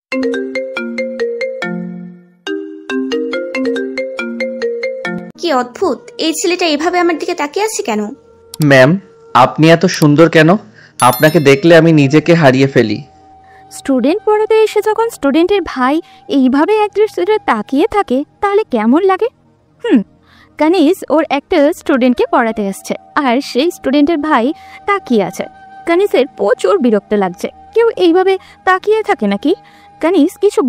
কি অদ্ভুত, এই ছেলেটা এভাবে আমার দিকে তাকিয়ে আছে কেন? ম্যাম, আপনি এত সুন্দর কেন? আপনাকে দেখলে আমি নিজেকে হারিয়ে ফেলি। স্টুডেন্ট পড়াতে এসে যখন স্টুডেন্টের ভাই এইভাবে একদৃষ্টিতে তাকিয়ে থাকে তাহলে কেমন লাগে? কানিজ ওর একটা স্টুডেন্টকে পড়াতে আসছে আর সেই স্টুডেন্টের ভাই তাকিয়ে আছে। কানিজের প্রচুর বিরক্ত লাগছে। কেউ এইভাবে তাকিয়ে থাকে নাকি? কানিজ কিছু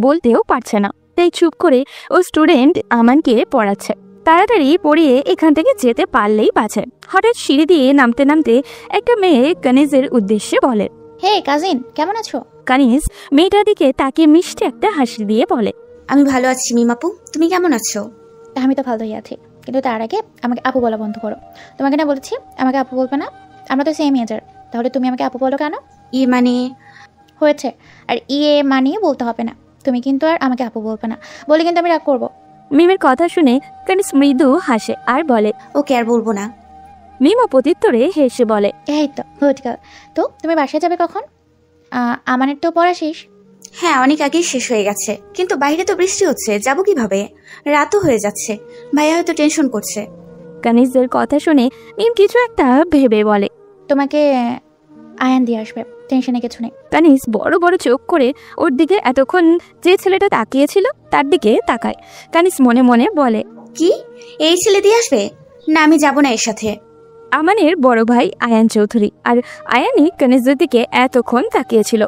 বলতেও পারছে না, তাই চুপ করে ও স্টুডেন্ট আমানকে পড়াচ্ছে। তাড়াতাড়ি পড়িয়ে এখান থেকে যেতে পারলেই বাঁচে। হঠাৎ সিঁড়ি দিয়ে নামতে নামতে একটা মেয়ে কানিজের উদ্দেশ্যে বলে, হে কাজিন, কেমন আছো? কানিজ মেয়েটার দিকে তাকিয়ে মিষ্টি একটা হাসি দিয়ে বলে, আমি ভালো আছি মিমাপু, তুমি কেমন আছো? আমি তো ভালোই আছি, কিন্তু তার আগে আমাকে আপু বলা বন্ধ করো। তোমাকে না বলেছি আমাকে আপু বলবে না? আমরা তো সেম এজার, তাহলে তুমি আমাকে আপু বলো কেন? মানে হয়েছে, আর মানে বলতে হবে না। তুমি কিন্তু আর আমাকে আপু বলবে না, বলে কিন্তু আমি রাগ করবো। মিমের কথা শুনে কানিজ মৃদু হাসে আর বলে, ওকে আর বলবো না। মিমও প্রত্যুত্তরে হেসে বলে, এই তো হয়ে। তো তুমি বাসায় যাবে কখন? আমানের তো পড়া শেষ। হ্যাঁ, অনেক আগেই শেষ হয়ে গেছে, কিন্তু বাইরে তো বৃষ্টি হচ্ছে, যাবো কিভাবে? রাতও হয়ে যাচ্ছে, ভাইয়া হয়তো টেনশন করছে। কানিজের কথা শুনে মিম কিছু একটা ভেবে বলে, তোমাকে আয়ান দিয়ে আসবে, টেনশনে কিছু নেই। কানিজ বড় বড় চোখ করে ওর দিকে এতক্ষণ যে ছেলেটা তাকিয়েছিল তার দিকে তাকায়। কানিজ মনে মনে বলে, কি এই ছেলে দিয়ে আসবে? না, আমি যাবো না এর সাথে। আমানের বড় ভাই আয়ান চৌধুরী, আর আয়ানই কানিজের দিকে এতক্ষণ তাকিয়েছিল।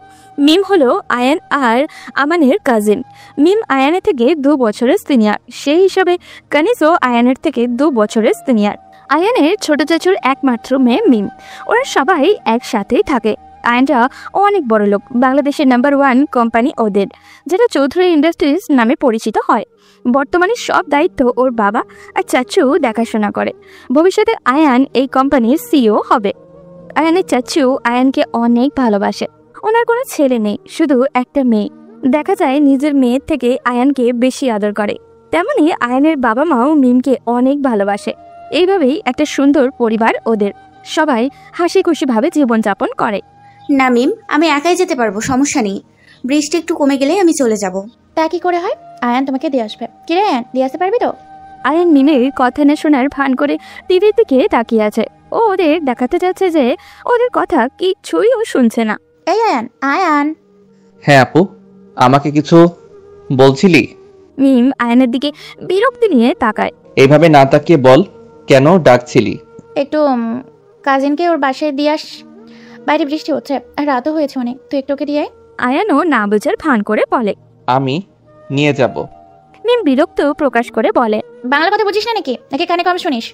মিম হলো আয়ান আর আমানের কাজিন। মিম আয়ানের থেকে 2 বছরের সিনিয়র, সেই হিসাবে কানিজও আয়ানের থেকে 2 বছরের সিনিয়র। আয়ানের ছোট চাচুর একমাত্র মেয়ে মিম। ওরা সবাই একসাথেই থাকে। আয়ানটা অনেক বড় লোক, বাংলাদেশের নাম্বার 1 কোম্পানি ওদের, যেটা চৌধুরী ইন্ডাস্ট্রিজ নামে পরিচিত হয়। বর্তমানে সব দায়িত্ব ওর বাবা আর চাচু দেখাশোনা করে। ভবিষ্যতে আয়ান এই কোম্পানির সিইও হবে। আয়ানের চাচু আয়ানকে অনেক ভালোবাসে। ওনার কোনো ছেলে নেই, শুধু একটা মেয়ে। দেখা যায় নিজের মেয়ের থেকে আয়ানকে বেশি আদর করে। তেমনি আয়ানের বাবা মাও মিমকে অনেক ভালোবাসে। এইভাবেই একটা সুন্দর পরিবার ওদের। সবাই হাসি খুশিভাবে জীবনযাপন করে। না মিম, আমি একাই যেতে পারবো, সমস্যা নেই। বৃষ্টি একটু কমে গেলেই আমি চলে যাব। তা কি করে হয়? আয়ান তোমাকে দিয়ে আসবে। কি রে আয়ান, দিয়ে আসতে পারবি তো? আয়ান মিমের কথা না শোনার ভান করে টিভির দিকে তাকিয়ে আছে। ও ওদের দেখাতে যাচ্ছে যে ওদের কথা কিছুই ও শুনছে না। এই আয়ান, আয়ান। হ্যাঁ আপু, আমাকে কিছু বলছিলি? মিম আয়ানের দিকে বিরক্তি নিয়ে তাকায়। এইভাবে না তাকিয়ে বল, কেন ডাকছিলি? একটু কাজিনকে ওর বাসায় দিয়ে আস। বাইরে বৃষ্টি হচ্ছে আর রাতও হয়েছে অনেক, তুই একটু ওকে দিয়ে আয়। আয়ানও না বোঝার ভান করে বলে, আমি নিয়ে যাব। মিম বিরক্ত প্রকাশ করে বলে, বাংলা কথা বুঝিস না নাকি নাকি কানে কম শুনিস?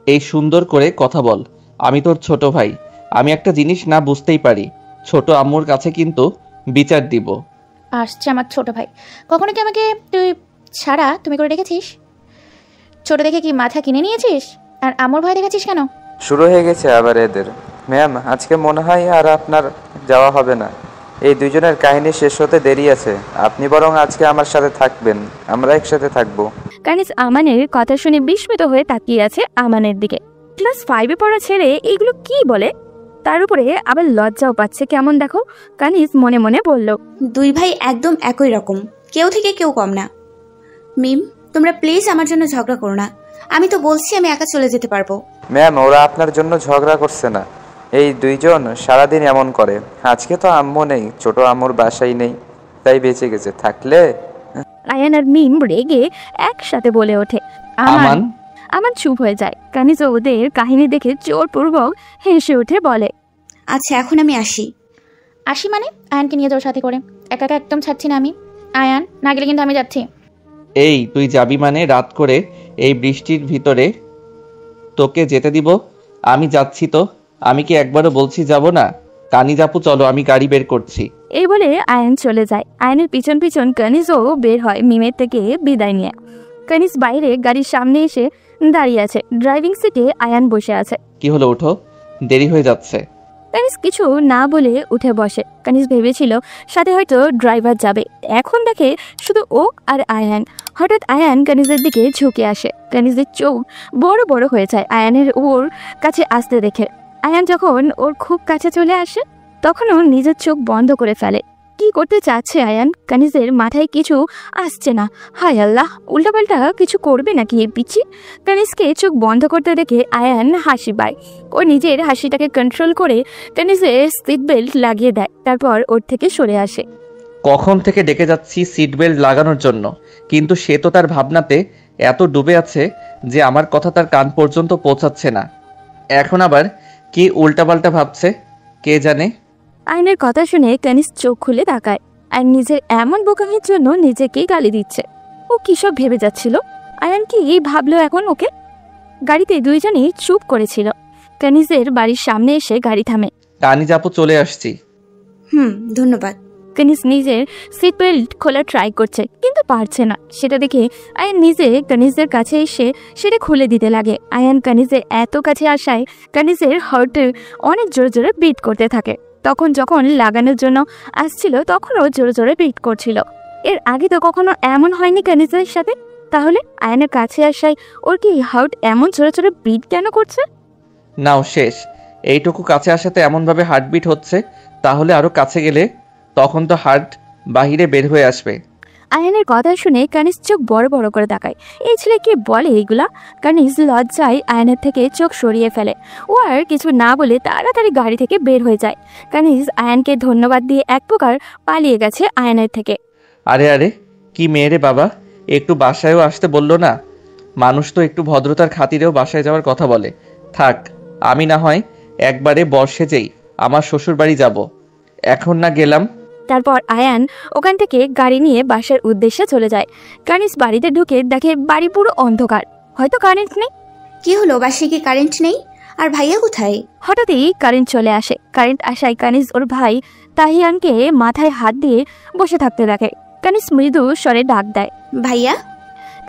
এই সুন্দর করে কথা বল, আমি তোর ছোট ভাই। আমি একটা জিনিস না বুঝতেই পারি, ছোট আম্মুর কাছে কিন্তু বিচার দিব। আসছে আমার ছোট ভাই, কখনো কি আমাকে তুই ছাড়া তুমি করে রেখেছিস? ছোট দেখে কি মাথা কিনে নিয়েছিস? আর আমর ভয় দেখাচ্ছিস কেন? শুরু হয়ে গেছে আবার এদের। ম্যাম, আজকে মনে হয় আর আপনার যাওয়া হবে না। এই দুজনের কাহিনী শেষ হতে দেরি আছে। আপনি বরং আজকে আমার সাথে থাকবেন, আমরা একসাথে থাকবো। কানিজ আমানের কথা শুনে বিস্মিত হয়ে তাকিয়ে আছে আমানের দিকে। ক্লাস 5-এ পড়া ছেলে এইগুলো কি বলে? তার উপরে আবার লজ্জাও পাচ্ছে কেমন দেখো। কানিজ মনে মনে বলল, দুই ভাই একদম একই রকম, কেউ থেকে কেউ কম না। মিম, তোমরা প্লিজ আমার জন্য ঝগড়া করো না। আমি তো বলছি আমি একা চলে যেতে পারবো। ম্যাম, ওরা আপনার জন্য ঝগড়া করছে না। এই দুইজন সারাদিন এমন করে। আজকে তো আম্মু নেই, ছোট আম্মুর বাসায় নেই, তাই বেঁচে গেছে। থাকলে আয়ান আর মিম রেগে একসাথে বলে ওঠে। আমান। আমান চুপ হয়ে যায়। কানিজ ওদের কাহিনী দেখে জোরপূর্বক হেসে উঠে বলে, আচ্ছা এখন আমি আসি। আসি মানে? আয়ানকে নিয়ে যাও সাথে করে, একা একা একদম ছাড়ছি না আমি। আয়ান না গেলে কিন্তু আমি যাচ্ছি। এই তুই যাবি মানে রাত করে এই বৃষ্টির ভিতরে তোকে যেতে দিব? আমি যাচ্ছি তো, আমি কি একবারও বলছি যাব না? কানি যাপু, চলো আমি গাড়ি বের করছি। এই বলে আয়ান চলে যায়। আয়ানের পিছন পিছন কানিজও বের হয় মিমের থেকে বিদায় নিয়ে। কানিজ বাইরে গাড়ির সামনে এসে দাঁড়িয়ে আছে। ড্রাইভিং সিটে আয়ান বসে আছে। কি হলো, ওঠো, দেরি হয়ে যাচ্ছে। কানিজ কিছু না বলে উঠে বসে। কানিজ ভেবেছিল সাথে হয়তো ড্রাইভার যাবে, এখন দেখে শুধু ও আর আয়ান। হঠাৎ আয়ান কানিজের দিকে ঝুঁকে আসে। কানিজের চোখ বড় বড় হয়ে যায় আয়ানের ওর কাছে আসতে দেখে। আয়ান যখন ওর খুব কাছে চলে আসে তখন ও নিজের চোখ বন্ধ করে ফেলে। কি করতে চাচ্ছে আয়ান? কানিজের মাথায় কিছু আসছে না। হায় আল্লাহ, উল্টাপাল্টা কিছু করবে নাকি এই পিচ্ছি? কানিজকে চোখ বন্ধ করতে দেখে আয়ান হাসি পায়। ও নিজের হাসিটাকে কন্ট্রোল করে কানিজের সিট বেল্ট লাগিয়ে দেয়, তারপর ওর থেকে সরে আসে। কখন থেকে ডেকে যাচ্ছি সিট বেল্ট লাগানোর জন্য, কিন্তু সে তো তার ভাবনাতে এত ডুবে আছে যে আমার কথা তার কান পর্যন্ত পৌঁছাচ্ছে না। এখন আবার কি উল্টাপাল্টা ভাবছে কে জানে। আয়নের কথা শুনে কানিজ চোখ খুলে তাকায় আর নিজের এমন বোকামির জন্য নিজেকেই গালি দিচ্ছে। ও কিসব ভেবে যাচ্ছিল? আয়ান কি ভাবলো এখন ওকে? গাড়িতে দুইজনই চুপ করেছিল। কানিজের বাড়ির সামনে এসে গাড়ি থামে। কানিজ আপু চলে আসছি। ধন্যবাদ। কানিজ নিজের সিট বেল্ট খোলা ট্রাই করছে কিন্তু পারছে না। সেটা দেখে আয়ান নিজে কানিজের কাছে এসে সেটা খুলে দিতে লাগে। আয়ান কানিজের এত কাছে আসায় কানিজের হার্টে অনেক জোরে জোরে বিট করতে থাকে। তখন যখন লাগানোর জন্য আসছিল তখনও জোরে জোরে বিট করছিল। এর আগে তো কখনো এমন হয়নি কানিজের সাথে। তাহলে আয়ানের কাছে আসায় ওর কি হার্ট এমন জোরে জোরে বিট কেন করছে? নাও শেষ। এইটুকু কাছে আসাতে এমনভাবে হার্টবিট হচ্ছে, তাহলে আরো কাছে গেলে তখন তো হার্ট বাহিরে বের হয়ে আসবে। আয়ানের কথা শুনে কানিজ চোখ বড় বড় করে তাকায়। এই ছেলে কি বলে এইগুলা? কানিজ লজ্জায় আয়নের থেকে চোখ সরিয়ে ফেলে। ও আর কিছু না বলে তাড়াতাড়ি গাড়ি থেকে বের হয়ে যায়। কানিজ আয়ানকে ধন্যবাদ দিয়ে এক প্রকার পালিয়ে গেছে আয়নের থেকে। আরে আরে, কি মেয়েরে বাবা, একটু বাসায়ও আসতে বললো না? মানুষ তো একটু ভদ্রতার খাতিরেও বাসায় যাওয়ার কথা বলে। থাক, আমি না হয় একবারে বর্ষে যেই আমার শ্বশুর বাড়ি যাব। এখন না গেলাম। তারপর আয়ান ওখান থেকে গাড়ি নিয়ে বাসার উদ্দেশ্যে চলে যায়। কানিজ বাড়িতে ঢুকে দেখে বাড়ি পুরো অন্ধকার, হয়তো কারেন্ট নেই। কি হলো, বাসায় কি কারেন্ট নেই? আর ভাইয়া কোথায়? হঠাৎই কারেন্ট চলে আসে। কারেন্ট আসায় কানিজ ওর ভাই তাহিয়ানকে মাথায় হাত দিয়ে বসে থাকতে দেখে। কানিজ মৃদু স্বরে ডাক দেয়, ভাইয়া।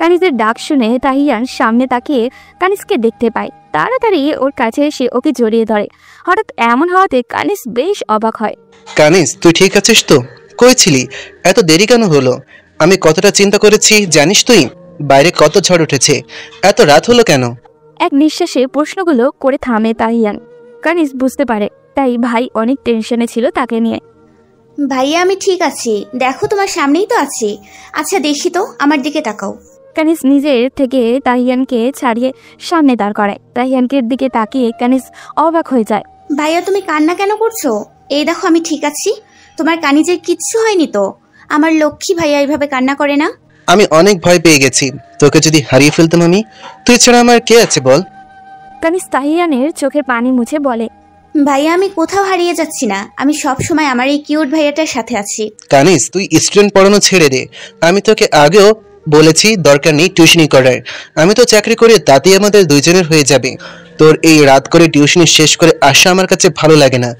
কানিজের ডাক শুনে তাহিয়ান সামনে তাকিয়ে কানিজকে দেখতে পায়। তাড়াতাড়ি ওর কাছে এসে ওকে জড়িয়ে ধরে। হঠাৎ এমন হওয়াতে কানিজ বেশ অবাক হয়। কানিজ, তুই ঠিক আছিস তো? কই ছিলি? এত দেরি কেন হলো? আমি কতটা চিন্তা করেছি জানিস তুই? বাইরে কত ঝড় উঠেছে, এত রাত হলো কেন? এক নিঃশ্বাসে প্রশ্নগুলো করে থামে তাহিয়ান। কানিজ বুঝতে পারে তাই ভাই অনেক টেনশনে ছিল তাকে নিয়ে। ভাইয়া আমি ঠিক আছি, দেখো তোমার সামনেই তো আছি। আচ্ছা দেখি তো, আমার দিকে তাকাও। কানিজ নিজের থেকে তাহিয়ানকে ছাড়িয়ে সামনে দাঁড় করায়। তাহিয়ানকে দিকে তাকিয়ে কানিজ অবাক হয়ে যায়। ভাইয়া তুমি কান্না কেন করছো? এই দেখো আমি ঠিক আছি, তোমার কানিজের কিচ্ছু হয়নি তো। আমার লক্ষ্মী ভাইয়া এইভাবে কান্না করে না। আমি অনেক ভয় পেয়ে গেছি, তোকে যদি হারিয়ে ফেলতাম আমি। তুই ছাড়া আমার কে আছে বল? কানিজ তাহিয়ানের চোখের পানি মুছে বলে, ভাইয়া আমি কোথাও হারিয়ে যাচ্ছি না, আমি সব সময় আমার এই কিউট ভাইয়াটার সাথে আছি। কানিজ, তুই স্টুডেন্ট পড়ানো ছেড়ে দে। আমি তোকে আগেও বলেছি দরকার নেই টিউশনি করার। আমি তো চাকরি করে তাতেই আমাদের দুইজনের হয়ে যাবে। তোর এই রাত করে টিউশনি শেষ করে আসা আমার কাছে ভালো লাগে না,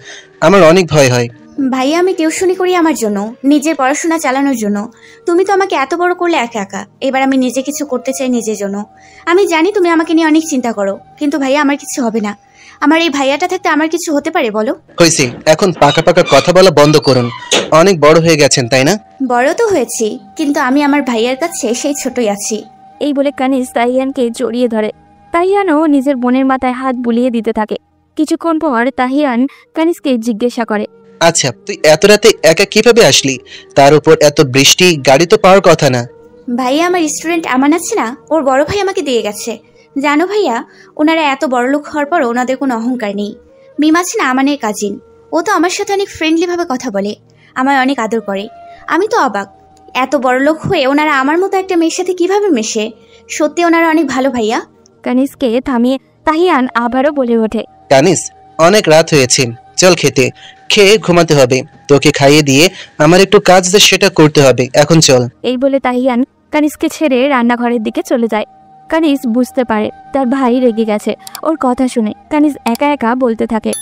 আমার অনেক ভয় হয়। ভাইয়া আমি টিউশনি করি আমার জন্য, নিজের পড়াশোনা চালানোর জন্য। তুমি তো আমাকে এত বড় করলে একা একা, এবার আমি নিজে কিছু করতে চাই নিজের জন্য। আমি জানি তুমি আমাকে নিয়ে অনেক চিন্তা করো, কিন্তু ভাইয়া আমার কিছু হবে না। আমার এই ভাইয়াটা থাকতে আমার কিছু হতে পারে বলো? হয়েছে, এখন পাকা পাকা কথা বলা বন্ধ করুন। অনেক বড় হয়ে গেছেন তাই না? বড় তো হয়েছি, কিন্তু আমি আমার ভাইয়ার কাছে সেই ছোটই আছি। এই বলে কানিজ তাহিয়ানকে জড়িয়ে ধরে। তাহিয়ানও নিজের বোনের মাথায় হাত বুলিয়ে দিতে থাকে। কিছুক্ষণ পর তাহিয়ান কানিজকে জিজ্ঞাসা করে, আচ্ছা, তুই এত রাতে একা কিভাবে আসলি? তার উপর এত বৃষ্টি, গাড়ি তো পাওয়ার কথা না। ভাইয়া আমার স্টুডেন্ট আমান আছে না, ওর বড় ভাই আমাকে দিয়ে গেছে। জানো ভাইয়া, ওনারা এত বড় লোক হওয়ার পর ওনাদের কোনো অহংকার নেই। মিম আছে না আমানের কাজিন, ও তো আমার সাথে অনেক ফ্রেন্ডলি ভাবে কথা বলে, আমায় অনেক আদর করে। আমি তো অবাক, এত বড় লোক হয়ে ওনারা আমার মতো একটা মেয়ের সাথে কিভাবে মেশে। সত্যি ওনারা অনেক ভালো ভাইয়া। কানিজকে থামিয়ে তাহিয়ান আবারও বলে ওঠে, কানিজ, অনেক রাত হয়েছে, চল খেতে। খেয়ে ঘুমাতে হবে। তোকে খাইয়ে দিয়ে আমার একটু কাজ আছে, সেটা করতে হবে। এখন চল। এই বলে তাহিয়ান কানিজকে ছেড়ে রান্নাঘরের দিকে চলে যায়। কানিজ বুঝতে পারে তার ভাই রেগে গেছে ওর কথা শুনে। কানিজ একা একা বলতে থাকে,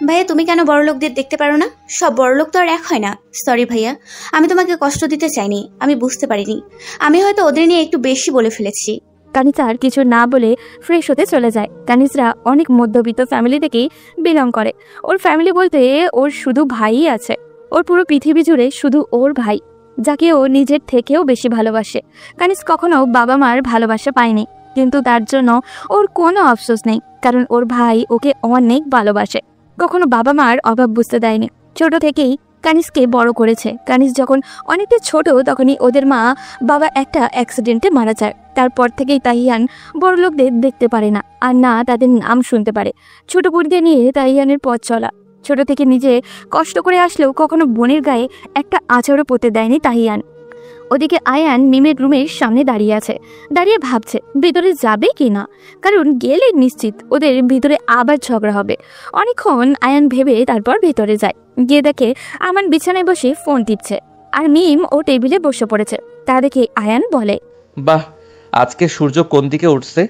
ভাইয়া তুমি কেন বড় লোকদের দেখতে পারো না? সব বড় লোক তো আর এক হয় না। সরি ভাইয়া, আমি তোমাকে কষ্ট দিতে চাইনি, আমি বুঝতে পারিনি। আমি হয়তো ওদের নিয়ে একটু বেশি বলে ফেলেছি। কানিজ আর কিছু না বলে ফ্রেশ হতে চলে যায়। কানিজরা অনেক মধ্যবিত্ত ফ্যামিলি থেকেই বিলং করে। ওর ফ্যামিলি বলতে ওর শুধু ভাইই আছে। ওর পুরো পৃথিবী জুড়ে শুধু ওর ভাই, যাকে ও নিজের থেকেও বেশি ভালোবাসে। কানিজ কখনো বাবা মার ভালোবাসা পায়নি, কিন্তু তার জন্য ওর কোনো আফসোস নেই, কারণ ওর ভাই ওকে অনেক ভালোবাসে। কখনো বাবা মার অভাব বুঝতে দেয়নি। ছোট থেকেই কানিজকে বড় করেছে। কানিজ যখন অনেকটা ছোট তখনই ওদের মা বাবা একটা অ্যাক্সিডেন্টে মারা যায়। তারপর থেকেই তাহিয়ান বড় লোকদের দেখতে পারে না, আর না তাদের নাম শুনতে পারে। ছোট বোনদের নিয়ে তাহিয়ানের পথ চলা। ছোট থেকে নিজে কষ্ট করে আসলেও কখনো বোনের গায়ে একটা আঁচড়ও পড়তে দেয়নি তাহিয়ান। ওদিকে আয়ান মিমের রুমের সামনে দাঁড়িয়ে আছে, দাঁড়িয়ে ভাবছে ভিতরে যাবে কি না, কারণ গেলে নিশ্চিত ওদের ভিতরে আবার ঝগড়া হবে। অনেকক্ষণ আয়ান ভেবে তারপর ভেতরে যায়। গিয়ে দেখে আমান বিছানায় বসে ফোন টিপছে, আর মিম ও টেবিলে বসে পড়েছে। তা দেখে আয়ান বলে, বাহ, আজকে সূর্য কোন দিকে উঠছে?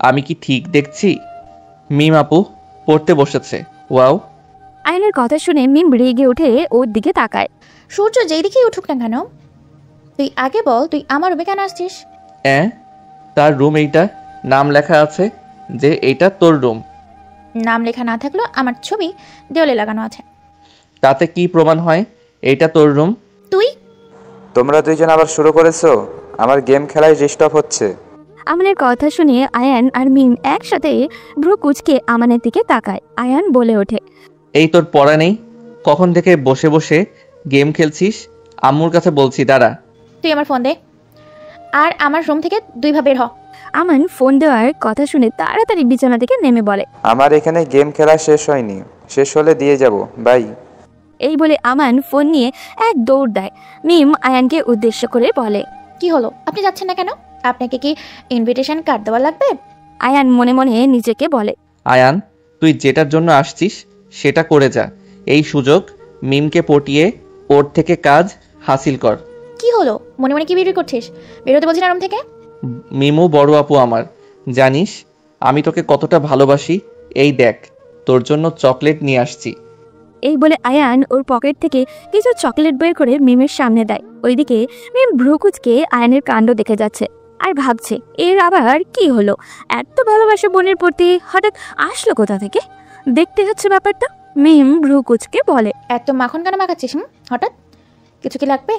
আমি কি ঠিক দেখছি? মিম আপু পড়তে বসেছে। ওয়াও। আয়ানের কথা শুনে মিম রেগে উঠে ওর দিকে তাকায়। সূর্য যেই দিকেই উঠুক না কেন, তুই আগে বল তুই আমার রুমে কেন আসছিস? তার রুম এইটা, নাম লেখা আছে যে এইটা তোর রুম। নাম লেখা না থাকলেও আমার ছবি দেওয়ালে লাগানো আছে। তাতে কি প্রমাণ হয় এইটা তোর রুম? তুই তোমরা দুইজন আবার শুরু করেছো? আমার গেম খেলায় ডিস্টার্ব হচ্ছে। আমানের কথা শুনে আয়ান আর মিম একসাথে ভ্রু কুচকে আমানের দিকে তাকায়। আয়ান বলে ওঠে, এই তোর পড়া নেই? কখন থেকে বসে বসে গেম খেলছিস? আম্মুর কাছে বলছি, দাঁড়া। তুই আমার ফোন দে, আর আমার রুম থেকে 2 ভাবে বের হ। আমান ফোন দেওয়ার কথা শুনে তাড়াতাড়ি বিছানা থেকে নেমে বলে, আমার এখানে গেম খেলা শেষ হয়নি, শেষ হলে দিয়ে যাব, বাই। এই বলে আমান ফোন নিয়ে এক দৌড় দেয়। মিম আয়ানকে উদ্দেশ্য করে বলে, কি হলো, আপনি যাচ্ছেন না কেন? আপনাকে কি ইনভিটেশন কার্ড দেওয়া লাগবে? আয়ান মনে মনে নিজেকে বলে, আয়ান, তুই যেটার জন্য আসছিস সেটা করে যা। এই সুযোগ মিমকে পটিয়ে ওর থেকে কাজ হাসিল কর। কি হলো, মনে মনে কি বের করছিস? বেরোতে বলছি না রুম থেকে। মিমু বড় আপু আমার, জানিস আমি তোকে কতটা ভালোবাসি। এই দেখ, তোর জন্য চকলেট নিয়ে আসছি। এই বলে আয়ান ওর পকেট থেকে কিছু চকলেট বের করে মিমের সামনে দেয়। ওইদিকে মিম ভ্রু কুচকে আয়ানের কাণ্ড দেখে যাচ্ছে আর ভাবছে এর আবার কি হলো, এত ভালোবাসা বোনের প্রতি হঠাৎ আসলো কোথা থেকে। দেখতে হচ্ছে ব্যাপারটা। মিম ভ্রু কুচকে বলে, এত মাখন কেন মাখাচ্ছিস? হঠাৎ কিছু কি লাগবে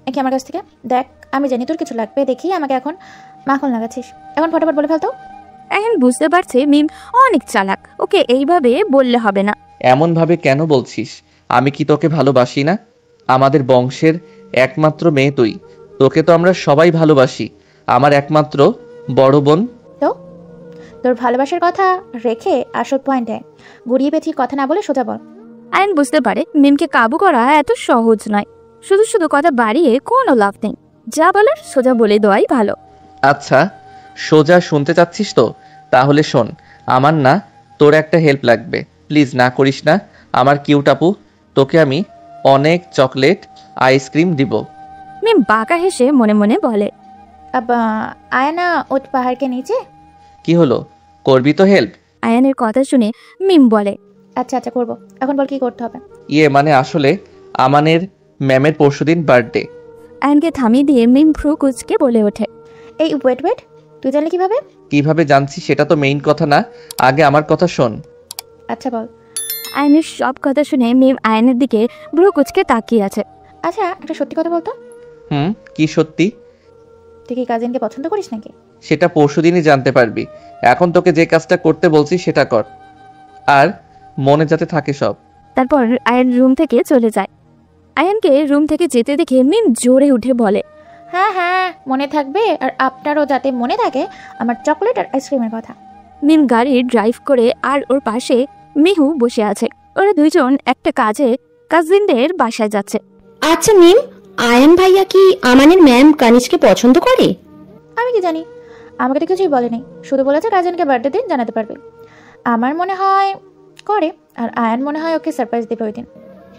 নাকি আমার কাছ থেকে? দেখ, আমি জানি তোর কিছু লাগবে, দেখি আমাকে এখন মাখন লাগাচ্ছিস। এখন ফটাফট বলে ফেলতো। আয়ান বুঝতে পারছে মিম অনেক চালাক, ওকে এইভাবে বললে হবে না। এমনভাবে কেন বলছিস? আমি কি তোকে ভালোবাসি না? আমাদের বংশের একমাত্র মেয়ে তুই, তোকে তো আমরা সবাই ভালোবাসি। আমার একমাত্র বড় বোন। তো তোর ভালোবাসার কথা রেখে আসল পয়েন্টে ঘুরিয়ে পেঁচিয়ে কথা না বলে সোজা বল। আয়ান বুঝতে পারে মিমকে কাবু করা এত সহজ নয়। শুধু শুধু কথা বাড়িয়ে কোনো লাভ নেই, যা বলার সোজা বলে দেওয়াই ভালো। আচ্ছা, সোজা শুনতে চাচ্ছিস তো? তাহলে শোন, আমার না তোর একটা হেল্প লাগবে। প্লিজ না করিস না আমার কিউট আপু। তোকে আমি অনেক চকলেট আইসক্রিম দিব। মিম বাঁকা হেসে মনে মনে বলে, अब आया ना उठ पहाड़ के नीचे। কি হলো, করবি তো হেল্প? আয়ানের কথা শুনে মিম বলে, আচ্ছা আচ্ছা করবো, এখন বল কি করতে হবে? মানে আসলে আমানের ম্যামের পরশুদিন বার্থডে। আয়ানকে থামিয়ে দিয়ে মিম ভ্রু কুচকে বলে ওঠে, এই ওয়েট, তুই জানলি কিভাবে? কিভাবে জানছি সেটা তো মেইন কথা না, আগে আমার কথা শোন। আচ্ছা বল। আয়ানের সব কথা শুনে মিম আয়ানের দিকে ভ্রু কুচকে তাকিয়ে আছে। আচ্ছা একটা সত্যি কথা বলতো, কি সত্যি? তুই কি কাজিনকে পছন্দ করিস নাকি? সেটা পরশুদিনই জানতে পারবি। এখন তোকে যে কাজটা করতে বলছি সেটা কর, আর মনে যাতে থাকে সব। তারপর আয়ান রুম থেকে চলে যায়। আয়ানকে রুম থেকে যেতে দেখে মিম জোরে উঠে বলে, হ্যাঁ হ্যাঁ মনে থাকবে, আর আপনারও যাতে মনে থাকে আমার চকলেট আর আইসক্রিমের কথা। মিম গাড়ি ড্রাইভ করে আর ওর পাশে মিহু বসে আছে। ওরা দুইজন একটা কাজিনদের বাসায় যাচ্ছে। আচ্ছা মিম, আয়ান ভাইয়া কি আমানের ম্যাম কানিজকে পছন্দ করে? আমি কি জানি, আমাকে তো কিছুই বলেনি, শুধু বলেছে কাজিনকে বার্থডে দিন জানাতে পারবে। আমার মনে হয় করে, আর আয়ান মনে হয় ওকে সারপ্রাইজ দেবে ওই দিন।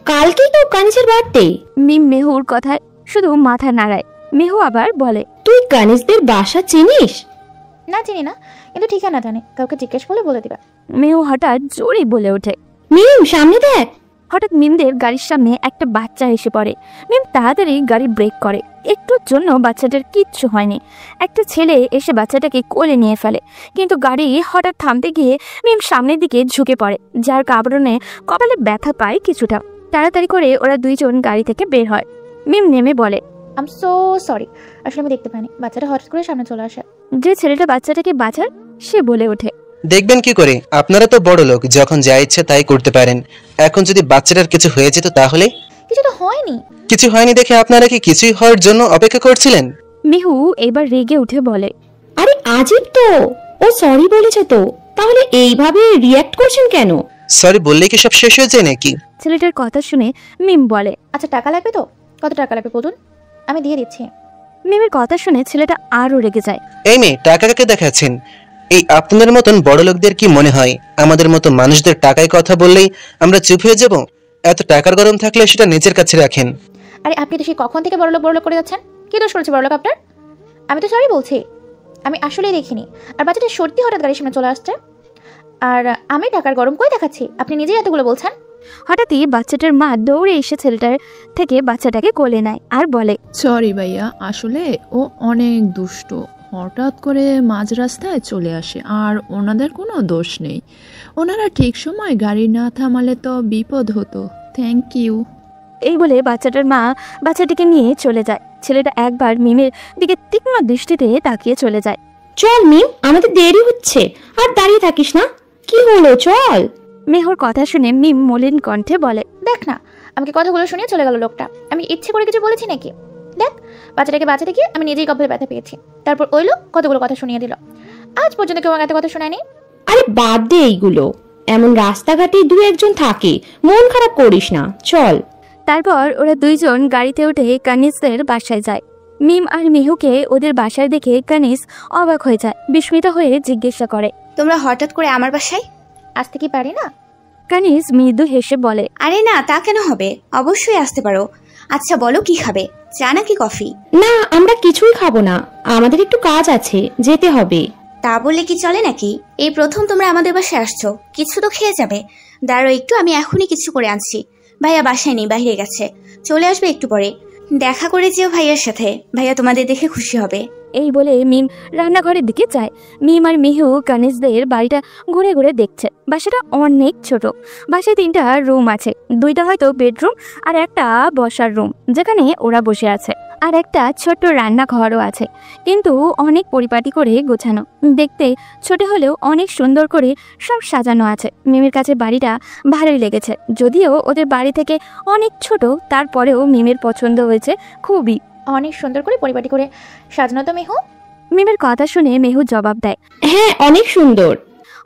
কালকেই তো কানিজের বার্থডে। মিম মেহুর কথায় শুধু মাথা নাড়ায়। মেহু আবার বলে, তুই কানিজদের বাসা চিনিস? না চিনি না, কিন্তু ঠিকানা জানি, কাউকে জিজ্ঞেস করলে বলে দিবা। মেহু হঠাৎ জোরে বলে ওঠে, মিম সামনে দেখ। হঠাৎ মিমদের গাড়ির সামনে একটা বাচ্চা এসে পড়ে। মিম তাড়াতাড়ি গাড়ি ব্রেক করে। একটুর জন্য বাচ্চাটার কিচ্ছু হয়নি। একটা ছেলে এসে বাচ্চাটাকে কোলে নিয়ে ফেলে, কিন্তু গাড়ি হঠাৎ থামতে গিয়ে মিম সামনের দিকে ঝুঁকে পড়ে, যার কারণে কপালে ব্যথা পায় কিছুটা। তাড়াতাড়ি করে ওরা দুইজন গাড়ি থেকে বের হয়। মিম নেমে বলে, আই এম সো সরি, আসলে আমি দেখতে পাইনি, বাচ্চাটা হঠাৎ করে সামনে চলে আসে। যে ছেলেটা বাচ্চাটাকে বাঁচার সে বলে ওঠে, দেখবেন কি করে, আপনারা তো বড় লোক, যখন যা ইচ্ছে তাই করতে পারেন। এখন যদি বাচ্চাটার কিছু হয়ে যেত তাহলে? কিছু তো হয়নি। কিছু হয়নি দেখে আপনারা কি কিছুই হওয়ার জন্য অপেক্ষা করছিলেন? মিহু এবার রেগে উঠে বলে, আরে আজিব তো, ও সরি বলেছে তো, তাহলে এইভাবে রিয়্যাক্ট করছেন কেন? সরি বললেই কি সব শেষ হয়ে যায় নাকি? ছেলেটার কথা শুনে মিম বলে, আচ্ছা টাকা লাগবে তো? কত টাকা লাগবে বলুন, আমি দিয়ে দিচ্ছি। মিমের কথা শুনে ছেলেটা আরো রেগে যায়। এই মেয়ে, টাকা কাকে দেখাচ্ছেন? এই আপনাদের মতন বড় লোকদের কি মনে হয় আমাদের মতো মানুষদের টাকায় কথা বললেই আমরা চুপ হয়ে যাব? এত টাকার গরম থাকলে সেটা নিজের কাছে রাখেন। আরে আপনি তো সেই কখন থেকে বড়লোক করে যাচ্ছেন। কি দোষ করেছে বড়লোক আপনার? আমি তো সরি বলছি, আমি আসলেই দেখিনি। আর বাচ্চাটা সত্যি হঠাৎ গাড়ির সামনে চলে আসছে, আর আমি টাকার গরম করে দেখাচ্ছি, আপনি নিজেই এতগুলো বলছেন। হঠাৎই বাচ্চাটার মা দৌড়ে এসে ছেলেটার থেকে বাচ্চাটাকে কোলে নেয় আর বলে, সরি ভাইয়া, আসলে ও অনেক দুষ্ট, হঠাৎ করে মাঝ রাস্তায় চলে আসে আর ওনাদের কোনো দোষ নেই। ওনারা ঠিক সময় গাড়ি না থামালে তো বিপদ হতো। Thank you. এই বলে বাচ্চাটার মা বাচ্চাটিকে নিয়ে চলে যায়। ছেলেটা একবার মিমের দিকে তীক্ষ্ণ দৃষ্টিতে তাকিয়ে চলে যায়। চল মিম, আমাদের দেরি হচ্ছে, আর দাঁড়িয়ে থাকিস না। কি হলো, চল। মেহুর কথা শুনে মিম মলিন কণ্ঠে বলে, দেখ না, আমাকে কথাগুলো শুনিয়ে চলে গেল লোকটা। আমি ইচ্ছে করে কিছু বলেছি নাকি? দেখ, বাচ্চাটাকে বাঁচাতে গিয়ে আমি নিজেই কপালে ব্যথা পেয়েছি, তারপর ওই লোক কতগুলো কথা শুনিয়ে দিল। আজ পর্যন্ত কেউ এত কথা শোনায়নি। আরে বাদ দে এইগুলো, এমন রাস্তাঘাটে দু একজন থাকে, মন খারাপ করিস না, চল। তারপর ওরা দুইজন গাড়িতে উঠে কানিসদের বাসায় যায়। মিম আর মিহুকে ওদের বাসায় দেখে কানিস অবাক হয়ে যায়, বিস্মিত হয়ে জিজ্ঞাসা করে, তোমরা হঠাৎ করে আমার বাসায়? আসতে কি পারি না? কানিস মৃদু হেসে বলে, আরে না, তা কেন হবে, অবশ্যই আসতে পারো। আচ্ছা বলো, কি খাবে, চা নাকি কফি? না, আমরা কিছুই খাবো না, আমাদের একটু কাজ আছে, যেতে হবে। তা বললে কি চলে নাকি? এই প্রথম তোমরা আমাদের বাসায় আসছো, কিছু তো খেয়ে যাবে। দাঁড়াও একটু, আমি এখনই কিছু করে আনছি। ভাইয়া বাসায় নেই, বাইরে গেছে, চলে আসবে একটু পরে। দেখা করে যেও ভাইয়ার সাথে, ভাইয়া তোমাদের দেখে খুশি হবে। এই বলে মিম রান্নাঘরের দিকে যায়। মিম আর মিহু কানিসদের বাড়িটা ঘুরে ঘুরে দেখছে। বাসাটা অনেক ছোট। বাসায় 3টা রুম আছে, 2টা হয়তো বেডরুম আর একটা বসার রুম যেখানে ওরা বসে আছে, আর একটা ছোট্ট রান্নাঘরও আছে, কিন্তু অনেক পরিপাটি করে গোছানো। দেখতে ছোট হলেও অনেক সুন্দর করে সব সাজানো আছে। মিমের কাছে বাড়িটা ভালোই লেগেছে, যদিও ওদের বাড়ি থেকে অনেক ছোট, তারপরেও মিমের পছন্দ হয়েছে খুবই। অনেক সুন্দর করে পরিপাটি করে সাজানো তো মেহু। মিমের কথা শুনে মেহু জবাব দেয়, হ্যাঁ, অনেক সুন্দর।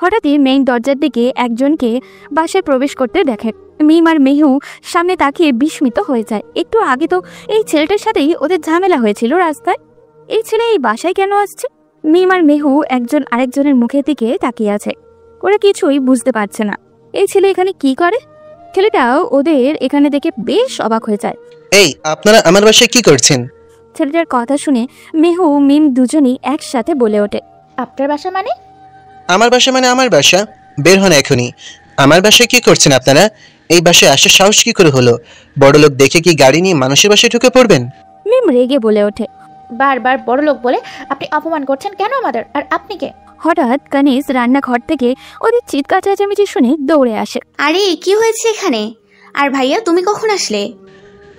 হঠাৎই মেইন দরজার দিকে একজনকে বাসায় প্রবেশ করতে দেখে। মিম আর মেহু সামনে তাকিয়ে বিস্মিত হয়ে যায়। একটু আগে তো এই ছেলেটার সাথেই ওদের ঝামেলা হয়েছিল রাস্তায়, এই ছেলে এই বাসায় কেন আসছে? মিম আর মেহু একজন আরেকজনের মুখের দিকে তাকিয়ে আছে, ওরা কিছুই বুঝতে পারছে না এই ছেলে এখানে কি করে। ছেলেটাও ওদের এখানে দেখে বেশ অবাক হয়ে যায়। এই, আপনারা আমার বাসায় কি করছেন? ছেলেটার কথা শুনে মেহু মিম দুজনেই একসাথে বলে ওঠে, আপনার বাসা মানে? আমার বাসা মানে আমার বাসা? বের হন এখনই। আমার বাসায় কি করছেন আপনারা? এই বাসায় আসার সাহস কি করে হলো? বড় লোক দেখে কি গাড়ি নিয়ে মানুষের বাসায় ঢুকে পড়বেন? মিম রেগে বলে ওঠে, বারবার বড় লোক বলে আপনি অপমান করছেন কেন আমাদের? আর আপনি কে? হঠাৎ কানিস রান্নাঘর থেকে ওদের চিৎকার চেঁচামেচি শুনে দৌড়ে আসে। আরে কি হয়েছে এখানে? আর ভাইয়া তুমি কখন আসলে?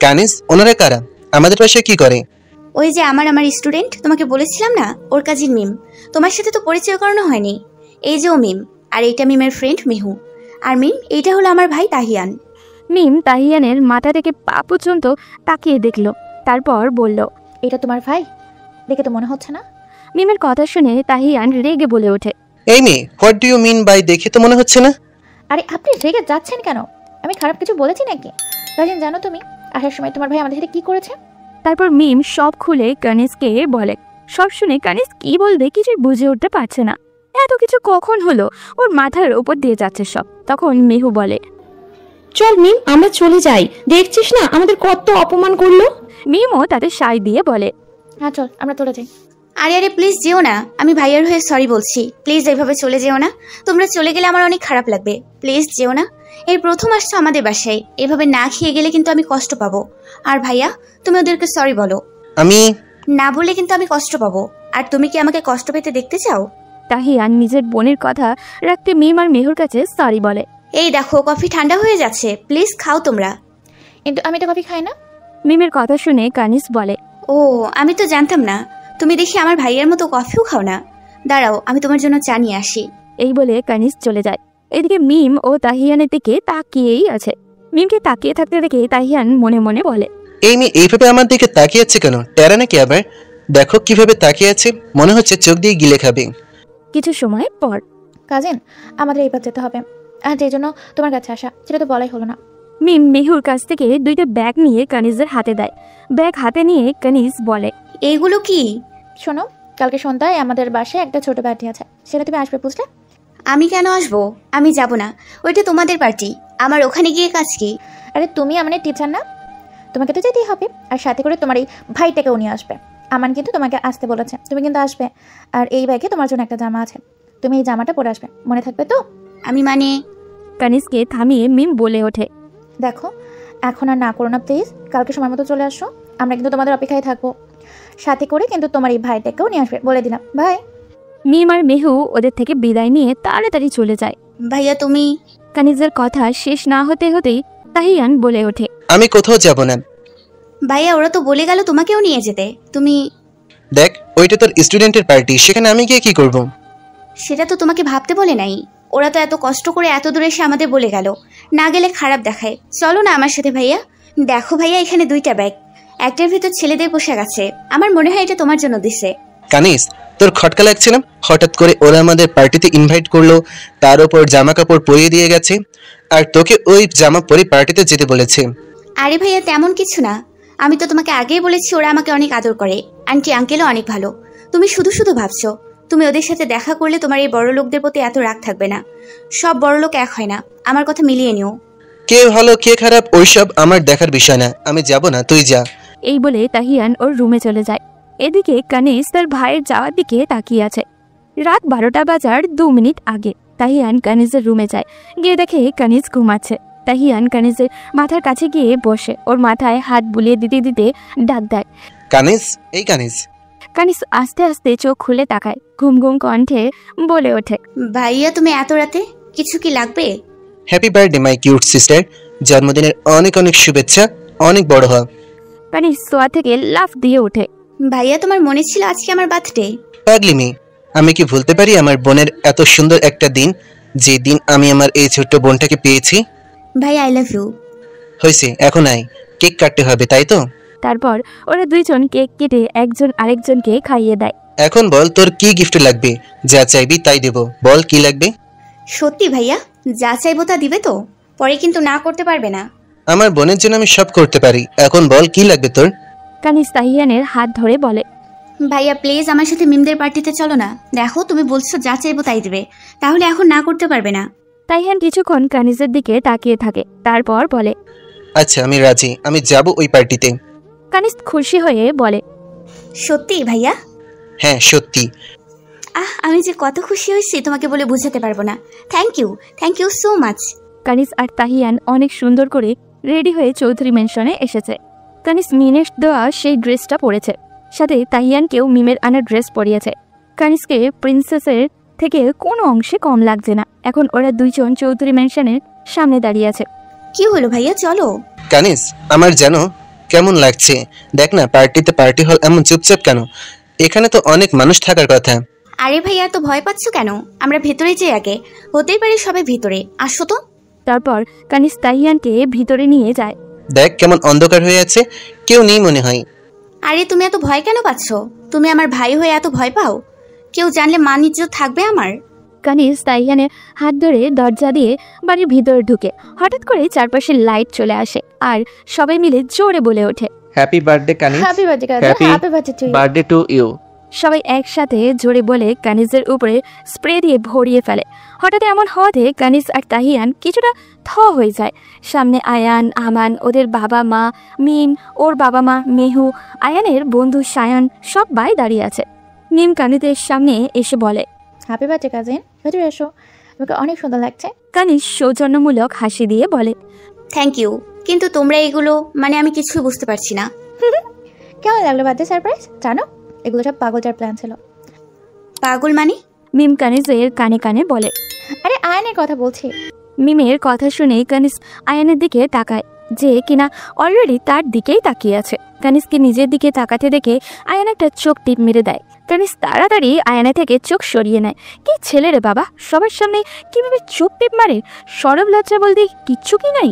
কানিস, ওনারা কারা? আমাদের বাসায় কি করে? ওই যে আমার স্টুডেন্ট, তোমাকে বলেছিলাম না, ওর কাজিন মিম। তোমার সাথে তো পরিচয় করানো হয়নি। এই যে ও মিম, আর এইটা মিমের ফ্রেন্ড মেহু। আর মিম, এইটা হলো আমার ভাই তাহিয়ান। মিম তাহিয়ানের মাথা থেকে পা পর্যন্ত তাকিয়ে দেখলো, তারপর বলল, এটা তোমার ভাই? দেখে তো মনে হচ্ছে না। মিমের কথা শুনে তাহিয়ান রেগে বলে ওঠে, এই মেয়ে, what do you mean by দেখে তো মনে হচ্ছে না? আরে আপনি রেগে যাচ্ছেন কেন? আমি খারাপ কিছু বলেছি নাকি? রাজন, জানো তুমি আসার সময় তোমার ভাই আমাদের সাথে কি করেছে? তারপর মিম সব খুলে কানিসকে বলে। সব শুনে কানিস কি বলবে কিছুই বুঝে উঠতে পারছে না। এত কিছু কখন হলো, ওর মাথার উপর দিয়ে যাচ্ছে সব। তখন মেহু বলে, চল মিম, আমরা চলে যাই, দেখছিস না আমাদের কত অপমান করলো। মিমও তাদের সাই দিয়ে বলে, হ্যাঁ চল, আমরা চলে যাই। আরে আরে প্লিজ যেও না, আমি ভাইয়ার হয়ে সরি বলছি। প্লিজ এইভাবে চলে যেও না, তোমরা চলে গেলে আমার অনেক খারাপ লাগবে। প্লিজ যেও না, এই প্রথম আসছো আমাদের বাসায়, এভাবে না খেয়ে গেলে কিন্তু আমি কষ্ট পাবো। আর ভাইয়া, তুমি ওদেরকে সরি বলো। আমি না বললে কিন্তু আমি কষ্ট পাবো। আর তুমি কি আমাকে কষ্ট পেতে দেখতে চাও? তাহিয়ান নিজের বোনের কথা রাখতে মিম আর মেহুর কাছে সরি বলে। এই দেখো, কফি ঠান্ডা হয়ে যাচ্ছে, প্লিজ খাও তোমরা। কিন্তু আমি তো কফি খাই না। মিমের কথা শুনে কানিস বলে, ও, আমি তো জানতাম না, তুমি দেখি আমার ভাইয়ের মতো কফিও খাও না। দাঁড়াও, আমি তোমার জন্য চা নিয়ে আসি। এই বলে কানিস চলে যায়। এদিকে মিম ও তাহিয়ানের দিকে তাকিয়েই আছে। মিমকে তাকিয়ে থাকতে দেখে তাহিয়ান মনে মনে বলে, এই মেয়ে এইভাবে আমার দিকে তাকিয়ে আছে কেন? টেরা নাকি আবার? দেখো কিভাবে তাকিয়ে আছে, মনে হচ্ছে চোখ দিয়ে গিলে খাবে। কিছু সময় পর কাজিন, আমাদের এইবার যেতে হবে, আর যে জন্য তোমার কাছে আসা সেটা তো বলাই হলো না। মিম মেহুর কাছ থেকে 2টা ব্যাগ নিয়ে কানিজের হাতে দেয়। ব্যাগ হাতে নিয়ে কানিজ বলে, এইগুলো কি? শোনো, কালকে সন্ধ্যায় আমাদের বাসায় একটা ছোট পার্টি আছে, সেটা তুমি আসবে, বুঝলে? আমি কেন আসবো? আমি যাব না, ওইটা তোমাদের পার্টি। আমার ওখানে গিয়ে কাজ কি? আরে তুমি আমাদের টিচার না, তোমাকে তো যেতেই হবে। আর সাথে করে তোমার এই ভাইটাকেও নিয়ে আসবে। আমান কিন্তু তোমাকে আসতে বলেছে, তুমি কিন্তু আসবে। আর এই ব্যাগে তোমার জন্য একটা জামা আছে, তুমি এই জামাটা পরে আসবে, মনে থাকবে তো? আমি মানে? কানিজকে থামিয়ে মিম বলে ওঠে, দেখো, এখন আর না করো না প্লিজ, কালকে সময় মতো চলে আসো, আমরা কিন্তু তোমাদের অপেক্ষায় থাকবো। সাথে করে কিন্তু তোমার এই ভাইটাকেও নিয়ে আসবে, বলে দিলাম। ভাই। মিম আর মেহু ওদের থেকে বিদায় নিয়ে তাড়াতাড়ি চলে যায়। ভাইয়া তুমি? কানিজের কথা শেষ না হতে হতেই তাহিয়ান বলে ওঠে, আমি কোথাও যাব না। ভাইয়া ওরা তো বলে গেল তোমাকেও নিয়ে যেতে, তুমি? দেখ, ওইটা তোর স্টুডেন্টের পার্টি, সেখানে আমি গিয়ে কি করব? সেটা তো তোমাকে ভাবতে বলে নাই। ওরা তো এত কষ্ট করে এত দূরে এসে আমাদের বলে গেল, না গেলে খারাপ দেখায়। চলো না আমার সাথে ভাইয়া। দেখো ভাইয়া, এখানে 2টা ব্যাগ, একটার ভিতর ছেলেদের পোশাক আছে। আমার মনে হয় এটা তোমার জন্য দিছে। কানিস, তোর খটকা লাগছে না? হঠাৎ করে ওরা আমাদের পার্টিতে ইনভাইট করলো, তার উপর জামা কাপড় পরিয়ে দিয়ে গেছে, আর তোকে ওই জামা পরে পার্টিতে যেতে বলেছে। আরে ভাইয়া তেমন কিছু না, আমি তো তোমাকে আগেই বলেছি ওরা আমাকে অনেক আদর করে, আন্টি আঙ্কেলও অনেক ভালো। তুমি শুধু শুধু ভাবছো। তুমি ওদের সাথে দেখা করলে তোমার এই বড় লোকদের প্রতি এত রাগ থাকবে না। সব বড় লোক এক হয় না, আমার কথা মিলিয়ে নিও। কে ভালো কে খারাপ ওইসব আমার দেখার বিষয় না, আমি যাব না, তুই যা। এই বলে তাহিয়ান ওর রুমে চলে যায়। এদিকে কানিজ তার ভাইয়ের যাওয়ার দিকে তাকিয়ে আছে। রাত 12টা বাজার 2 মিনিট আগে তাহিয়ান কানিজের রুমে যায়। গিয়ে দেখে কানিজ ঘুমাচ্ছে। তাহিয়ান কানিজের মাথার কাছে গিয়ে বসে ওর মাথায় হাত বুলিয়ে দিতে দিতে ডাক দেয়, কানিস, এই কানিস। কানিজ আস্তে আস্তে চোখ খুলে তাকায়, ঘুম ঘুম কণ্ঠে বলে ওঠে, ভাইয়া তুমি এত রাতে কিছু কি লাগবে? Happy birthday my cute sister, জন্মদিনের অনেক অনেক শুভেচ্ছা, অনেক বড় হ। কানিজ শোয়া থেকে লাফ দিয়ে ওঠে। ভাইয়া তোমার মনে ছিল আজকে আমার বার্থডে? পাগলি মেয়ে, আমি কি ভুলতে পারি আমার বোনের এত সুন্দর একটা দিন, যে দিন আমি আমার এই ছোট্ট বোনটাকে পেয়েছি। ভাই আই লাভ ইউ। হয়েছে, এখন আয়, কেক কাটতে হবে, তাই তো? তারপর ওরা 2জন কেক কেটে একজন আরেকজনকে খাইয়ে দেয়। এখন বল তোর কি গিফট লাগবে, যা চাইবি তাই দেব, বল কি লাগবে? সত্যি ভাইয়া? যা চাইবো তা দিবে তো? পরে কিন্তু না করতে পারবে না। আমার বোনের জন্য আমি সব করতে পারি, এখন বল কি লাগবে তোর? কানিজ তাহিয়ানের হাত ধরে বলে, ভাইয়া প্লিজ আমার সাথে মিমদের পার্টিতে চলো না। দেখো তুমি বলছো যা চাইবো তাই দিবে, তাহলে এখন না করতে পারবে না। তাহিয়ান কিছুক্ষণ কানিজের দিকে তাকিয়ে থাকে, তারপর বলে, আচ্ছা আমি রাজি, আমি যাব ওই পার্টিতে। কানিজ খুশি হয়ে বলে, সত্যি ভাইয়া? হ্যাঁ সত্যি। আমি যে কত খুশি হয়েছি তোমাকে বলে বোঝাতে পারবো না। Thank you so much. Kaniz আর তাহিয়ান অনেক সুন্দর করে রেডি হয়ে চৌধুরী ম্যানশনে এসেছে। কানিজ মিমের দেওয়া সেই ড্রেসটা পরেছে, সাথে তাহিয়ানকেও মিমের আনা ড্রেস পরিয়েছে। কানিজকে প্রিন্সেসের থেকে কোনো অংশে কম লাগছে না। এখন ওরা 2জন চৌধুরী ম্যানশনের সামনে দাঁড়িয়ে আছে। কি হলো ভাইয়া, চলো। কানিস, আমার জানো কেমন লাগছে? দেখ না, পার্টিতে পার্টি হল এমন চুপচাপ কেন? এখানে তো অনেক মানুষ থাকার কথা। আরে ভাইয়া তো ভয় পাচ্ছ কেন? আমরা ভেতরে যাই আগে, হতেই পারে সবাই ভিতরে, আসো তো। তারপর কানিজ তাহিয়ানকে ভিতরে নিয়ে যায়। দেখ কেমন অন্ধকার হয়ে আছে, কেউ নেই মনে হয়। আরে তুমি এত ভয় কেন পাচ্ছ? তুমি আমার ভাই হয়ে এত ভয় পাও? কেউ জানলে মান ইজ্জত থাকবে আমার? কানিজ তাহিয়ানের হাত ধরে দরজা দিয়ে বাড়ির ভিতরে ঢুকে। হঠাৎ করে চারপাশে লাইট চলে আসে আর সবাই মিলে জোরে বলে ওঠে, happy birthday Kaniz, happy birthday cousin, happy happy birthday to you. Birthday to you. সবাই একসাথে জোরে বলে কানিজের উপরে স্প্রে দিয়ে ভরিয়ে ফেলে। হঠাৎ এমন হওয়াতে কানিজ আর তাহিয়ান কিছুটা থ হয়ে যায়। সামনে আয়ান, আমান, ওদের বাবা মা, মিম, ওর বাবা মা, মেহু, আয়ানের বন্ধু সায়ন সবাই দাঁড়িয়ে আছে। মিম কানিজের সামনে এসে বলে, হ্যাপি বার্থডে কাজিন, ভেতরে এসো, তোমাকে অনেক সুন্দর লাগছে। কানিজ সৌজন্যমূলক হাসি দিয়ে বলে, থ্যাংক ইউ, কিন্তু তোমরা এগুলো মানে আমি কিছুই বুঝতে পারছি না। কেমন লাগলো বার্থডে সারপ্রাইজ? জানো এগুলো সব পাগলটার প্ল্যান ছিল। পাগল মানে? মিম কানিজের কানে কানে বলে। আরে আয়নের কথা বলছি। মিমের কথা শুনে কানিজ আয়ানের দিকে তাকায়, যে কিনা অলরেডি তার দিকেই তাকিয়ে আছে। কানিজকে নিজের দিকে তাকাতে দেখে আয়ান একটা চোখ টিপ মেরে দেয়। কানিজ তাড়াতাড়ি আয়ানা থেকে চোখ সরিয়ে নেয়। কি ছেলে রে বাবা, সবার সামনে কিভাবে চোখ টিপ মারে! সরব লজ্জা বলতে কিচ্ছু কি নাই।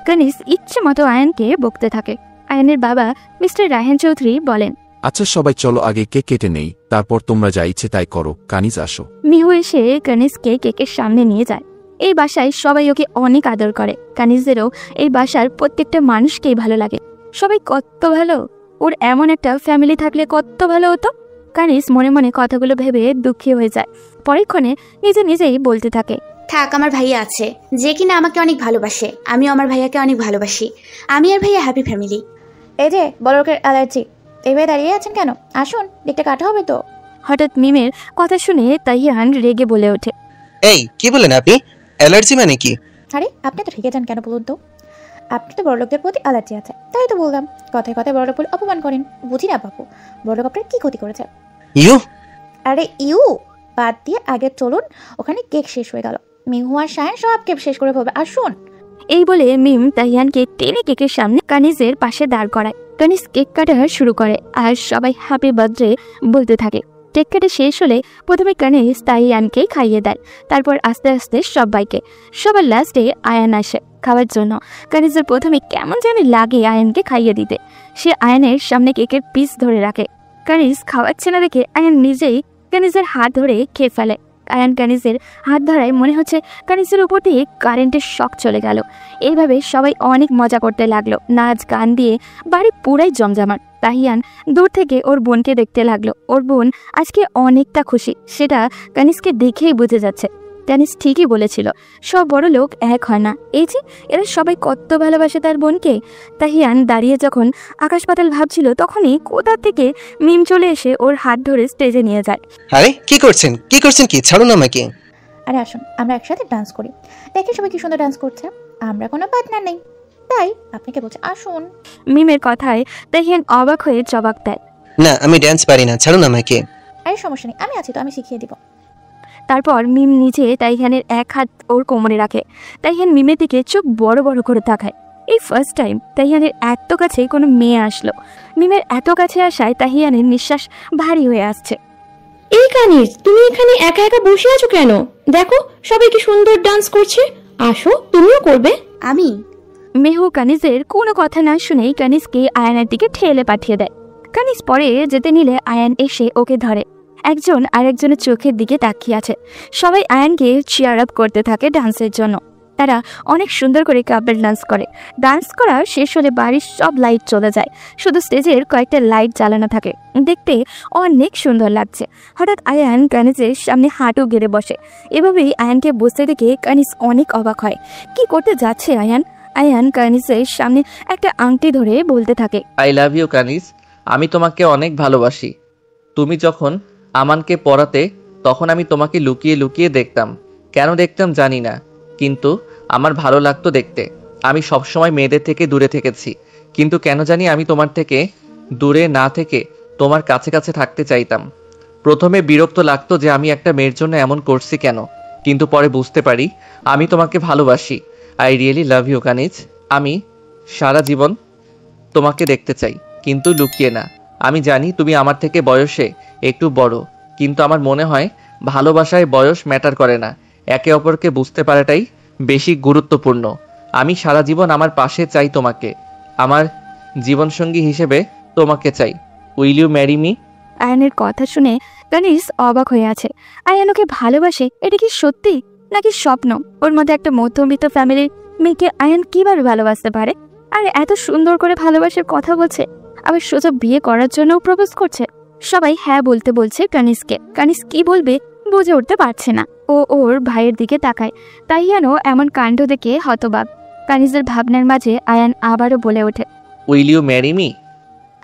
কানিজ ইচ্ছে মতো আয়ানকে বকতে থাকে। আয়ানের বাবা মিস্টার রায়হান চৌধুরী বলেন, আচ্ছা সবাই চলো আগে কেক কেটে নেই, তারপর তোমরা যা ইচ্ছে তাই করো। কানিজ আসো। মিহু এসে কানিজকে কেকের সামনে নিয়ে যায়। এই বাসায় সবাই ওকে অনেক আদর করে। কানিজেরও এই বাসার প্রত্যেকটা মানুষকেই ভালো লাগে। সবাই কত ভালো, ওর এমন একটা ফ্যামিলি থাকলে কত ভালো হতো। কানিজ মনে মনে কথাগুলো ভেবে দুঃখী হয়ে যায়। পরক্ষণে নিজে নিজেই বলতে থাকে, থাক, আমার ভাইয়া আছে যে কিনা আমাকে অনেক ভালোবাসে, আমিও আমার ভাইয়াকে অনেক ভালোবাসি। আমি আর ভাইয়া হ্যাপি ফ্যামিলি। এই যে বড় লোকের অ্যালার্জি, এইভাবে দাঁড়িয়ে আছেন কেন? আসুন, দিকটা কাটা হবে তো। হঠাৎ মিমের কথা শুনে তাহিয়ান রেগে বলে ওঠে, এই কি বলেন আপনি? অ্যালার্জি মানে কি? আরে আপনি তো ঠেকে যান কেন বলুন তো? আপনি তো বড় লোকদের প্রতি অ্যালার্জি আছে, তাই তো বললাম। কথায় কথায় বড় লোক বলে অপমান করেন। বুঝি না বাপু, বড় লোক আপনার কি ক্ষতি করেছে? ইউ? আরে ইউ বাদ দিয়ে আগে চলুন, ওখানে কেক শেষ হয়ে গেল। মিহু আর শায়ান সব কেক শেষ করে ফেলবে, আসুন। এই বলে মিম তাহিয়ানকে টেনে কেকের সামনে কানিজের পাশে দাঁড় করায়। কানিজ কেক কাটা শুরু করে আর সবাই হ্যাপি বার্থডে বলতে থাকে। কেক কাটা শেষ হলে প্রথমে কানিজ তাহিয়ানকে খাইয়ে দেয়, তারপর আস্তে আস্তে সবাইকে। সবার লাস্টে আয়ান আসে খাওয়ার জন্য। কানিজের প্রথমে কেমন জানি লাগে আয়ানকে খাইয়ে দিতে। সে আয়ানের সামনে কেকের পিস ধরে রাখে। কানিজ খাওয়াচ্ছে না দেখে আয়ান নিজেই কানিজের হাত ধরে খেয়ে ফেলে। আয়ান কানিজের হাত ধরায় মনে হচ্ছে কানিজের উপর দিয়ে কারেন্টের শক চলে গেল। এইভাবে সবাই অনেক মজা করতে লাগলো, নাচ গান দিয়ে বাড়ি পুরাই জমজমাট। তাহিয়ান দূর থেকে ওর বোনকে দেখতে লাগলো। ওর বোন আজকে অনেকটা খুশি, সেটা কানিজকে দেখেই বুঝে যাচ্ছে। কানিজ ঠিকই বলেছিল, সব বড় লোক এক হয় না। এই যে এরা সবাই কত ভালোবাসে তার বোনকে। তাহিয়ান দাঁড়িয়ে যখন আকাশ পাতাল ভাবছিল, তখনই কোথা থেকে মিম চলে এসে ওর হাত ধরে স্টেজে নিয়ে যায়। আরে কি করছেন কি ছাড়ুন আমাকে। আরে আসুন, আমরা একসাথে ডান্স করি। দেখেন সবাই কি সুন্দর ডান্স করছে। আমরা কোনো পার্টনার নেই, তাই আপনাকে বলছি আসুন। মিমের কথায় তাহিয়ান অবাক হয়ে জবাব দেয়, না আমি ডান্স পারি না, ছাড়ুন আমাকে। আরে সমস্যা নেই, আমি আছি তো, আমি শিখিয়ে দিব। তারপর মিম নিজে তাইহানের এক হাত ওর কোমরে রাখে। তাইহান মিমের দিকে চোখ বড় বড় করে তাকায়। এই ফার্স্ট টাইম তাইহানের এত কাছে কোনো মেয়ে আসলো। মিমের এত কাছে আসায় তাহিয়ানের নিঃশ্বাস ভারী হয়ে আসছে। এই কানিজ, তুমি এখানে একা একা বসে আছো কেন? দেখো সবাই কি সুন্দর ডান্স করছে, আসো তুমিও করবে। আমি? মেহু কানিজের কোনো কথা না শুনেই কানিজকে আয়ানের দিকে ঠেলে পাঠিয়ে দেয়। কানিজ পরে যেতে নিলে আয়ান এসে ওকে ধরে। একজন আরেকজনের চোখের দিকে তাকিয়ে আছে। সবাই আয়ানকে চিয়ার আপ করতে থাকে ডান্সের জন্য। তারা অনেক সুন্দর করে কাপল ডান্স করে। ডান্স করা শেষ হলে বাড়ির সব লাইট চলে যায়, শুধু স্টেজের কয়েকটা লাইট জ্বালানো থাকে। দেখতে অনেক সুন্দর লাগছে। হঠাৎ আয়ান কানিজের সামনে হাঁটু গেড়ে বসে। এভাবেই আয়ানকে বসতে দেখে কানিজ অনেক অবাক হয়। কি করতে যাচ্ছে আয়ান? আয়ান কানিজের সামনে একটা আংটি ধরে বলতে থাকে, আই লাভ ইউ কানিজ, আমি তোমাকে অনেক ভালোবাসি। তুমি যখন আমানকে পড়াতে তখন আমি তোমাকে লুকিয়ে লুকিয়ে দেখতাম। কেন দেখতাম জানি না, কিন্তু আমার ভালো লাগতো দেখতে। আমি সবসময় মেয়েদের থেকে দূরে থেকেছি, কিন্তু কেন জানি আমি তোমার থেকে দূরে না থেকে তোমার কাছে কাছে থাকতে চাইতাম। প্রথমে বিরক্ত লাগতো যে আমি একটা মেয়ের জন্য এমন করছি কেন, কিন্তু পরে বুঝতে পারি আমি তোমাকে ভালোবাসি। আই রিয়েলি লাভ ইউ কানিজ। আমি সারা জীবন তোমাকে দেখতে চাই, কিন্তু লুকিয়ে না। আমি জানি তুমি আমার থেকে বয়সে একটু বড়, কিন্তু আমার মনে হয় ভালোবাসায় বয়স ম্যাটার করে না, একে অপরকে বুঝতে পারাটাই বেশি গুরুত্বপূর্ণ। আমি সারা জীবন আমার পাশে চাই তোমাকে, আমার জীবনসঙ্গী হিসেবে তোমাকে চাই। Will you marry me? আয়ানের কথা শুনে কানিজ অবাক হয়ে আছে। আয়ান ওকে ভালোবাসে, এটা কি সত্যি নাকি স্বপ্ন? ওর মধ্যে একটা মধ্যবিত্ত ফ্যামিলির মেয়েকে আয়ান কিভাবে ভালোবাসতে পারে? আর এত সুন্দর করে ভালোবাসার কথা বলছে, আবার সোজা বিয়ে করার জন্যও প্রপোজ করছে। সবাই হ্যাঁ বলতে বলছে কানিজকে। কানিজ কি বলবে বুঝে উঠতে পারছে না। ও ওর ভাইয়ের দিকে তাকায়। তাইয়ানও এমন কাণ্ড দেখে হতবাক। কানিজের ভাবনার মাঝে আয়ান আবারও বলে ওঠে, will you marry me?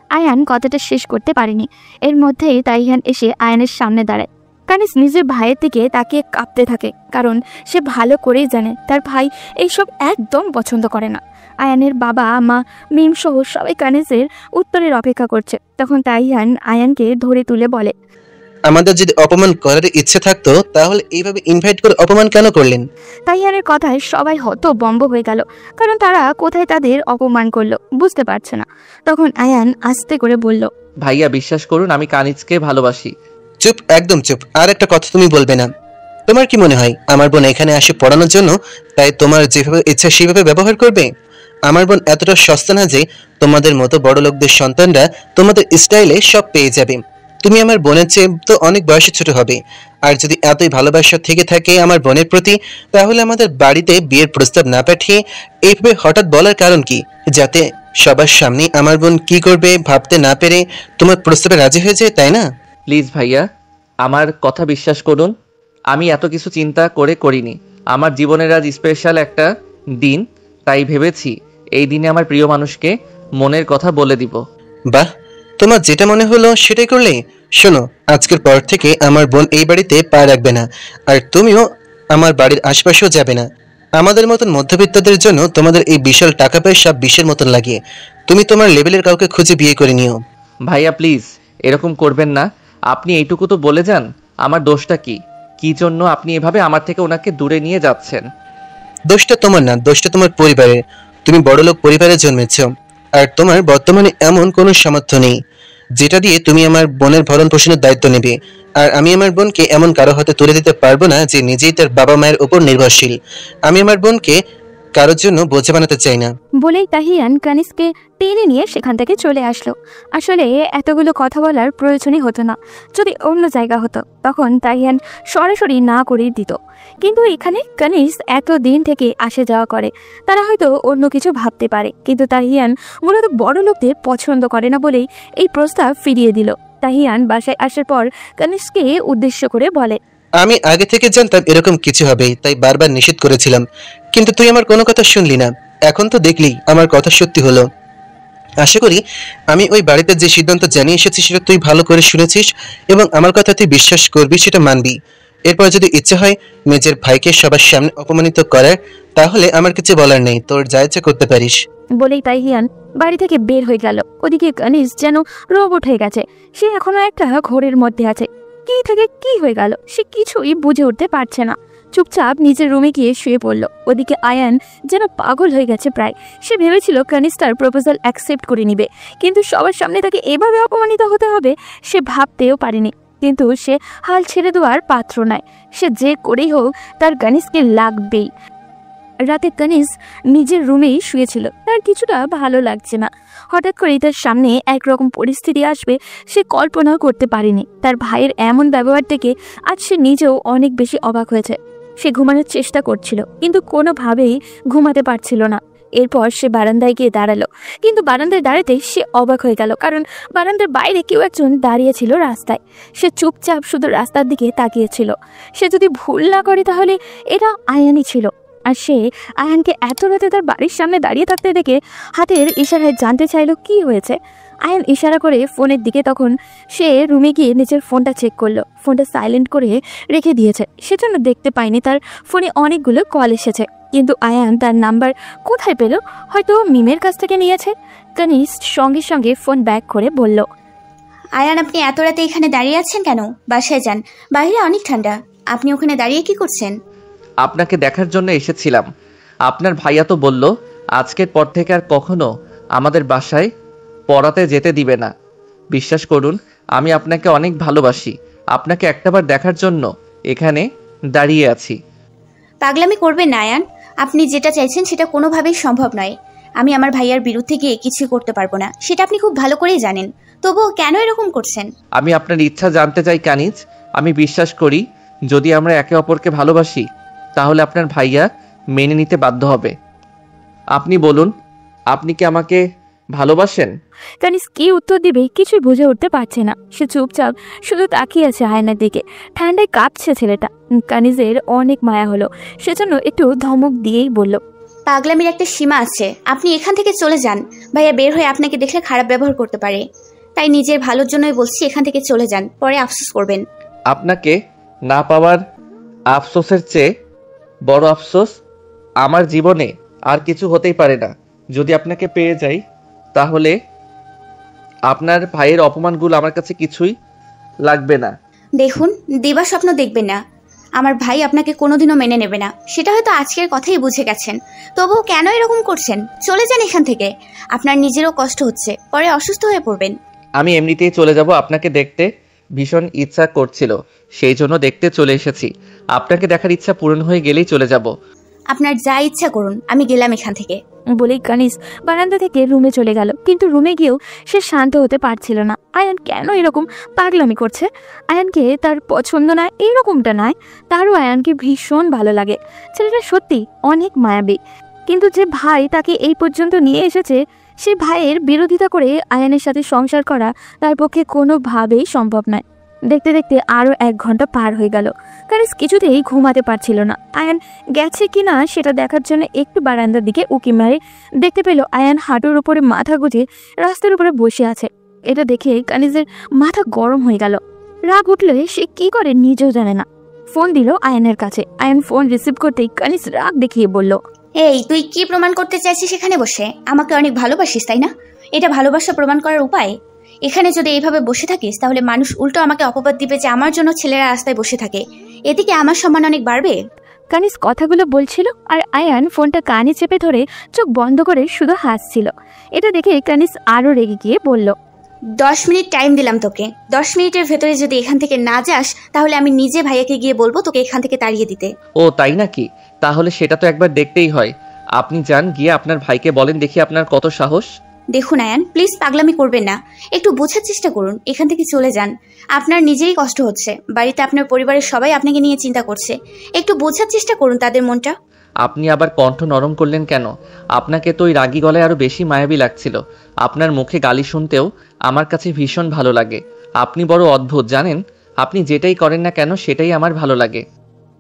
Ayaan কথাটা শেষ করতে পারেনি। এর মধ্যেই তাইয়ান এসে আয়ানের সামনে দাঁড়ায়। কানিজ নিজের ভাইয়ের দিকে তাকিয়ে কাঁপতে থাকে, কারণ সে ভালো করেই জানে তার ভাই এইসব একদম পছন্দ করে না। আয়ানের বাবা মা মিম সহ সবাই কানিজের উত্তরের অপেক্ষা করছে। তখন তাইয়ান আয়ানকে ধরে তুলে বলে, আমাদের যদি অপমান করার ইচ্ছে থাকতো তাহলে এইভাবে ইনভাইট করে অপমান কেন করলেন? তাইয়ানের কথায় সবাই হতভম্ব হয়ে গেল, কারণ তারা কোথায় তাদের অপমান করলো বুঝতে পারছে না। তখন আয়ান আস্তে করে বলল, ভাইয়া বিশ্বাস করুন, আমি কানিজকে ভালোবাসি। চুপ, একদম চুপ। আর একটা কথা তুমি বলবে না। তোমার কি মনে হয় আমার বোন এখানে আসে পড়ানোর জন্য, তাই তোমার যেভাবে ইচ্ছা সেভাবে ব্যবহার করবে? আমার বোন এতটা সস্তা না যে তোমাদের মতো বড় লোকদের সন্তানরা তোমাদের স্টাইলে সব পেয়ে যাবে। তুমি আমার বোনের চেয়ে তো অনেক বয়সে ছোট হবে। আর যদি এতই ভালোবাসা থেকে থাকে আমার বোনের প্রতি, তাহলে আমাদের বাড়িতে বিয়ের প্রস্তাব না পাঠিয়ে এইভাবে হঠাৎ বলার কারণ কি? যাতে সবার সামনে আমার বোন কি করবে ভাবতে না পেরে তোমার প্রস্তাবে রাজি হয়ে যায়, তাই না? প্লিজ ভাইয়া, আমার কথা বিশ্বাস করুন। আমি এত কিছু চিন্তা করিনি। আমার জীবনের আজ স্পেশাল একটা দিন, তাই ভেবেছি এই দিনে আমার প্রিয় মানুষকে মনের কথা বলে দিব। বাহ, তোমার যেটা মনে হলো সেটাই করলে। শোনো, আজকের পর থেকে আমার বোন এই বাড়িতে পা রাখবে না, আর তুমিও আমার বাড়ির আশপাশেও যাবে না। আমাদের মতন মধ্যবিত্তদের জন্য তোমাদের এই বিশাল টাকা পয়সা বিষের মতন লাগে। তুমি তোমার লেভেলের কাউকে খুঁজে বিয়ে করে নিও। ভাইয়া প্লিজ এরকম করবেন না। আপনি এইটুকু তো বলে যান, আমার দোষটা কি? কি জন্য আপনি এভাবে আমার থেকে ওনাকে দূরে নিয়ে যাচ্ছেন? দোষটা তোমার না, দোষটা তোমার পরিবারের। তুমি বড়লোক পরিবারে জন্মেছ, আর তোমার বর্তমানে এমন কোনো সামর্থ্য নেই যেটা দিয়ে তুমি আমার বোনের ভরণ পোষণের দায়িত্ব নেবে। আর আমি আমার বোনকে এমন কারো হাতে তুলে দিতে পারবো না যে নিজেই তার বাবা মায়ের উপর নির্ভরশীল। আমি আমার বোনকে কারোর জন্য বোঝা বানাতে চাই না। বলেই তাহিয়ান কানিজকে টেনে নিয়ে সেখান থেকে চলে আসলো। আসলে এতগুলো কথা বলার প্রয়োজনই হতো না। যদি অন্য জায়গা হতো তখন তাহিয়ান সরাসরি না করেই দিত, কিন্তু এখানে কানিজ এত দিন থেকে আসে যাওয়া করে, তারা হয়তো অন্য কিছু ভাবতে পারে। কিন্তু তাহিয়ান মূলত বড় লোকদের পছন্দ করে না বলেই এই প্রস্তাব ফিরিয়ে দিল। তাহিয়ান বাসায় আসার পর কানিজকে উদ্দেশ্য করে বলে, আমি আগে থেকে জানতাম এরকম কিছু হবে, তাই বারবার নিষেধ করেছিলাম, কিন্তু তুই আমার কোনো কথা শুনলি না। এখন তো দেখলি আমার কথা সত্যি হলো। আশা করি আমি ওই বাড়িতে যে সিদ্ধান্ত জানিয়ে এসেছি সেটা তুই ভালো করে শুনেছিস এবং আমার কথা তুই বিশ্বাস করবি, সেটা মানবি। এরপর যদি ইচ্ছে হয় নিজের ভাইকে সবার সামনে অপমানিত করার, তাহলে আমার কিছু বলার নেই, তোর যা ইচ্ছা করতে পারিস। বলেই তাহিয়ান বাড়ি থেকে বের হয়ে গেল। ওদিকে কানিজ যেন রোবট হয়ে গেছে। সে এখনো একটা ঘোরের মধ্যে আছে। কি থেকে কি হয়ে গেল সে কিছুই বুঝে উঠতে পারছে না। চুপচাপ নিজের রুমে গিয়ে শুয়ে পড়ল। ওদিকে আয়ান যেন পাগল হয়ে গেছে প্রায়। সে ভেবেছিল কানিজ তার প্রপোজাল অ্যাকসেপ্ট করে নিবে, কিন্তু সবার সামনে তাকে এভাবে অপমানিত হতে হবে সে ভাবতেও পারেনি। কিন্তু সে হাল ছেড়ে দেওয়ার পাত্র নয়। সে যে করেই হোক তার কানিজকে লাগবেই। রাতে কানিজ নিজের রুমেই শুয়েছিল। তার কিছুটা ভালো লাগছে না। হঠাৎ করেই তার সামনে একরকম পরিস্থিতি আসবে সে কল্পনাও করতে পারেনি। তার ভাইয়ের এমন ব্যবহার থেকে আজ সে নিজেও অনেক বেশি অবাক হয়েছে। সে ঘুমানোর চেষ্টা করছিল, কিন্তু কোনোভাবেই ঘুমাতে পারছিল না। এরপর সে বারান্দায় গিয়ে দাঁড়ালো, কিন্তু বারান্দায় দাঁড়াতে সে অবাক হয়ে গেল, কারণ বারান্দার বাইরে কেউ একজন দাঁড়িয়ে ছিল রাস্তায়। সে চুপচাপ শুধু রাস্তার দিকে তাকিয়েছিল। সে যদি ভুল না করে তাহলে এটা আয়ানই ছিল। আর সে আয়ানকে এত রাতে তার বাড়ির সামনে দাঁড়িয়ে থাকতে দেখে হাতের ইশারায় জানতে চাইলো কি হয়েছে। আয়ান ইশারা করে ফোনের দিকে। তখন সে রুমে গিয়ে নিজের ফোনটা চেক করলো। ফোনটা সাইলেন্ট করে রেখে দিয়েছে, সেজন্য দেখতে পায়নি তার ফোনে অনেকগুলো কল এসেছে। কিন্তু আয়ান তার নাম্বার কোথায় পেল? হয়তো মিমের কাছ থেকে নিয়েছে। কানিজ সঙ্গে সঙ্গে ফোন ব্যাক করে বলল, আয়ান, আপনি এত রাতে এখানে দাঁড়িয়ে আছেন কেন? বাসায় যান, বাইরে অনেক ঠান্ডা। আপনি ওখানে দাঁড়িয়ে কি করছেন? আপনাকে দেখার জন্য এসেছিলাম। আপনার ভাইয়া তো বলল আজকের পর থেকে আর কখনো আমাদের বাসায় পড়াতে যেতে দিবে না। বিশ্বাস করুন, আমি আপনাকে অনেক ভালোবাসি। আপনাকে একটাবার দেখার জন্য এখানে দাঁড়িয়ে আছি। পাগলামি করবেন না আয়ান। আপনি যেটা চাইছেন সেটা কোনোভাবেই সম্ভব নয়। আমি আমার ভাইয়ার বিরুদ্ধে গিয়ে কিছুই করতে পারবো না, সেটা আপনি খুব ভালো করেই জানেন। তবুও কেন এরকম করছেন? আমি আপনার ইচ্ছা জানতে চাই কানিজ। আমি বিশ্বাস করি যদি আমরা একে অপরকে ভালোবাসি তাহলে আপনার ভাইয়া মেনে নিতে বাধ্য হবে। আপনি বলুন, আপনি কি আমাকে ভালোবাসেন? কানিজ কি উত্তর দিবে কিছুই বুঝে উঠতে পারছে না। সে চুপচাপ শুধু তাকিয়ে আছে আয়নার দিকে। ঠান্ডায় কাঁপছে ছেলেটা। কানিজের অনেক মায়া হলো, সেজন্য একটু ধমক দিয়েই বলল, পাগলামির একটা সীমা আছে। আপনি এখান থেকে চলে যান। ভাইয়া বের হয়ে আপনাকে দেখলে খারাপ ব্যবহার করতে পারে। তাই নিজের ভালোর জন্যই বলছি, এখান থেকে চলে যান, পরে আফসোস করবেন। আপনাকে না পাওয়ার আফসোসের চেয়ে বড় আফসোস আমার জীবনে আর কিছু হতেই পারে না। যদি আপনাকে পেয়ে যাই তাহলে আপনার ভাইয়ের অপমানগুলো আমার কাছে কিছুই লাগবে না। দেখুন, দিবা স্বপ্ন দেখবেন না। আমার ভাই আপনাকে কোনোদিনও মেনে নেবে না, সেটা হয়তো আজকের কথাই বুঝে গেছেন। তবুও কেন এরকম করছেন? চলে যান এখান থেকে। আপনার নিজেরও কষ্ট হচ্ছে, পরে অসুস্থ হয়ে পড়বেন। আমি এমনিতেই চলে যাব। আপনাকে দেখতে ভীষণ ইচ্ছা করছিল, সেই জন্য দেখতে চলে এসেছি। আপনাকে দেখার ইচ্ছা পূরণ হয়ে গেলেই চলে যাব। আপনার যা ইচ্ছা করুন, আমি গেলাম এখান থেকে। বলেই কানিজ বারান্দা থেকে রুমে চলে গেল। কিন্তু রুমে গিয়েও সে শান্ত হতে পারছিল না। আয়ান কেন এরকম পাগলামি করছে? আয়ানকে তার পছন্দ না এরকমটা নয়, তারও আয়ানকে ভীষণ ভালো লাগে। ছেলেটা সত্যি অনেক মায়াবী, কিন্তু যে ভাই তাকে এই পর্যন্ত নিয়ে এসেছে সে ভাইয়ের বিরোধিতা করে আয়ানের সাথে সংসার করা তার পক্ষে কোনোভাবেই সম্ভব নয়। দেখতে দেখতে আরও 1 ঘন্টা পার হয়ে গেল। কানিজ কিছুতেই ঘুমাতে পারছিল না। আয়ান গেছে কিনা সেটা দেখার জন্য একটু বারান্দার দিকে উকি মারে দেখতে পেল আয়ান হাঁটুর উপরে মাথা গুজে রাস্তার উপরে বসে আছে। এটা দেখে কানিজের মাথা গরম হয়ে গেল। রাগ উঠলে সে কি করে নিজেও জানে না। ফোন দিল আয়ানের কাছে। আয়ান ফোন রিসিভ করতেই কানিজ রাগ দেখিয়ে বলল, এই তুই কি প্রমাণ করতে চাইছিস সেখানে বসে? আমাকে অনেক ভালোবাসিস তাই না? এটা ভালোবাসা প্রমাণ করার উপায়? এখানে যদি এইভাবে বসে থাকিস তাহলে মানুষ উল্টো আমাকে অপবাদ দিবে যে আমার জন্য ছেলেরা রাস্তায় বসে থাকে। এতে কি আমার সম্মান অনেক বাড়বে? কানিজ কথাগুলো বলছিল আর আয়ান ফোনটা কানে চেপে ধরে চোখ বন্ধ করে শুধু হাসছিল। এটা দেখে কানিজ আরও রেগে গিয়ে বলল, 10 মিনিট টাইম দিলাম তোকে। 10 মিনিটের ভেতরে যদি এখান থেকে না যাস তাহলে আমি নিজে ভাইয়াকে গিয়ে বলবো তোকে এখান থেকে তাড়িয়ে দিতে। ও তাই নাকি? তাহলে সেটা তো একবার দেখতেই হয়। আপনি যান, গিয়ে আপনার ভাইকে বলেন দেখি আপনার কত সাহস। দেখুন আয়ান, প্লিজ পাগলামি করবেন না, একটু বোঝার চেষ্টা করুন। এখান থেকে চলে যান। আপনার নিজেরই কষ্ট হচ্ছে, বাড়িতে আপনার পরিবারের সবাই আপনাকে নিয়ে চিন্তা করছে। একটু বোঝার চেষ্টা করুন তাদের মনটা। আপনি আবার কণ্ঠ নরম করলেন কেন? আপনাকে তো ওই রাগী গলায় আরো বেশি মায়াবী লাগছিল। আপনার মুখে গালি শুনতেও আমার কাছে ভীষণ ভালো লাগে। আপনি বড় অদ্ভুত জানেন। আপনি যেটাই করেন না কেন সেটাই আমার ভালো লাগে।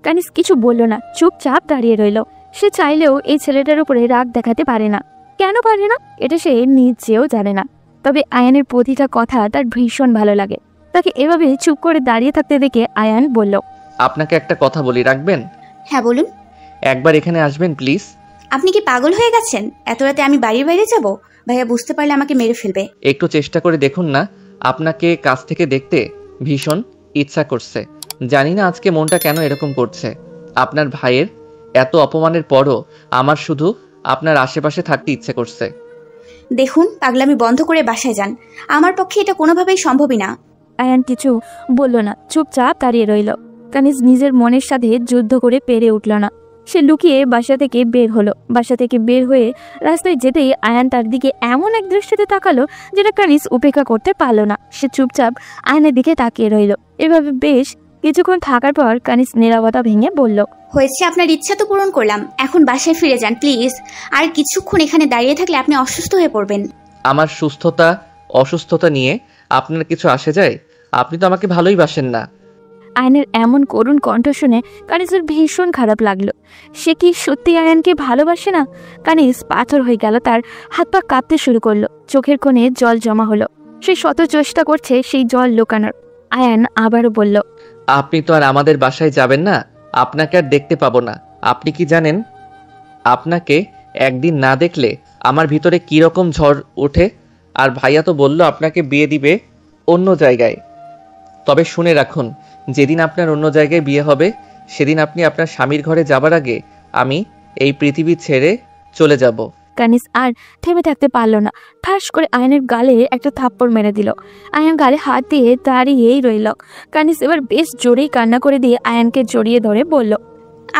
কানিজ কিছু বলল না, চুপচাপ দাঁড়িয়ে রইল। সে চাইলেও এই ছেলেটার উপরে রাগ দেখাতে পারে না। কেন পারে না এটা সে নিজেও জানে না। তবে আয়ানের প্রতিটা কথা তার ভীষণ ভালো লাগে। তাকে এভাবে চুপ করে দাঁড়িয়ে থাকতে দেখে আয়ান বলল, আপনাকে একটা কথা বলি, রাখবেন? হ্যাঁ বলুন। একবার এখানে আসবেন প্লিজ। আপনি কি পাগল হয়ে গেছেন? এত রাতে আমি বাড়ির বাইরে যাব? ভাইয়া বুঝতে পারলে আমাকে মেরে ফেলবে। একটু চেষ্টা করে দেখুন না, আপনাকে কাছ থেকে দেখতে ভীষণ ইচ্ছা করছে। জানি না আজকে মনটা কেন এরকম করছে। আপনার ভাইয়ের এত অপমানের পরও আমার শুধু আপনার আশেপাশে থাকতে ইচ্ছে করছে। দেখুন, পাগলামি বন্ধ করে বাসায় যান। আমার পক্ষে এটা কোনোভাবেই সম্ভবই না। আয়ান কিছু বলল না, চুপচাপ দাঁড়িয়ে রইল। কানিজ নিজের মনের সাথে যুদ্ধ করে পেরে উঠল না। সে লুকিয়ে বাসা থেকে বের হলো। বাসা থেকে বের হয়ে রাস্তায় যেতেই আয়ান তার দিকে এমন এক দৃষ্টিতে তাকালো যেটা কানিজ উপেক্ষা করতে পারল না। সে চুপচাপ আয়নের দিকে তাকিয়ে রইল। এভাবে বেশ কিছুক্ষণ থাকার পর কানিজ নীরবতা ভেঙে বলল, হয়েছে, আপনার ইচ্ছা তো পূরণ করলাম। এখন বাসায় ফিরে যান প্লিজ। আর কিছুক্ষণ এখানে দাঁড়িয়ে থাকলে আপনি অসুস্থ হয়ে পড়বেন। আমার সুস্থতা অসুস্থতা নিয়ে আপনার কিছু আসে যায়? আপনি তো আমাকে ভালোই বাসেন না। আয়নের এমন করুণ কণ্ঠ শুনে কানিজের ভীষণ খারাপ লাগলো। সে কি সত্যি আয়ানকে ভালোবাসে না? কানিজ পাথর হয়ে গেল। তার হাত পা কাঁপতে শুরু করলো। চোখের কোণে জল জমা হলো। সে শত চেষ্টা করছে সেই জল লুকানোর। আয়ান আবারও বলল, আপনি তো আর আমাদের বাসায় যাবেন না। আপনাকে আর দেখতে পাবো না। আপনি কি জানেন, আপনাকে একদিন না দেখলে আমার ভিতরে কি রকম ঝড় ওঠে? আর ভাইয়া তো বলল আপনাকে বিয়ে দিবে অন্য জায়গায়। তবে শুনে রাখুন, যেদিন আপনার অন্য জায়গায় বিয়ে হবে সেদিন আপনি আপনার স্বামীর ঘরে যাবার আগে আমি এই পৃথিবী ছেড়ে চলে যাব। কানিজ আর থেমে থাকতে পারল না। ঠাস করে আয়নের গালে একটা থাপ্পড় মেরে দিল। আয়ান গালে হাত দিয়ে দাঁড়িয়েই রইল। কানিজ এবার বেশ জোরেই কান্না করে দিয়ে আয়ানকে জড়িয়ে ধরে বলল,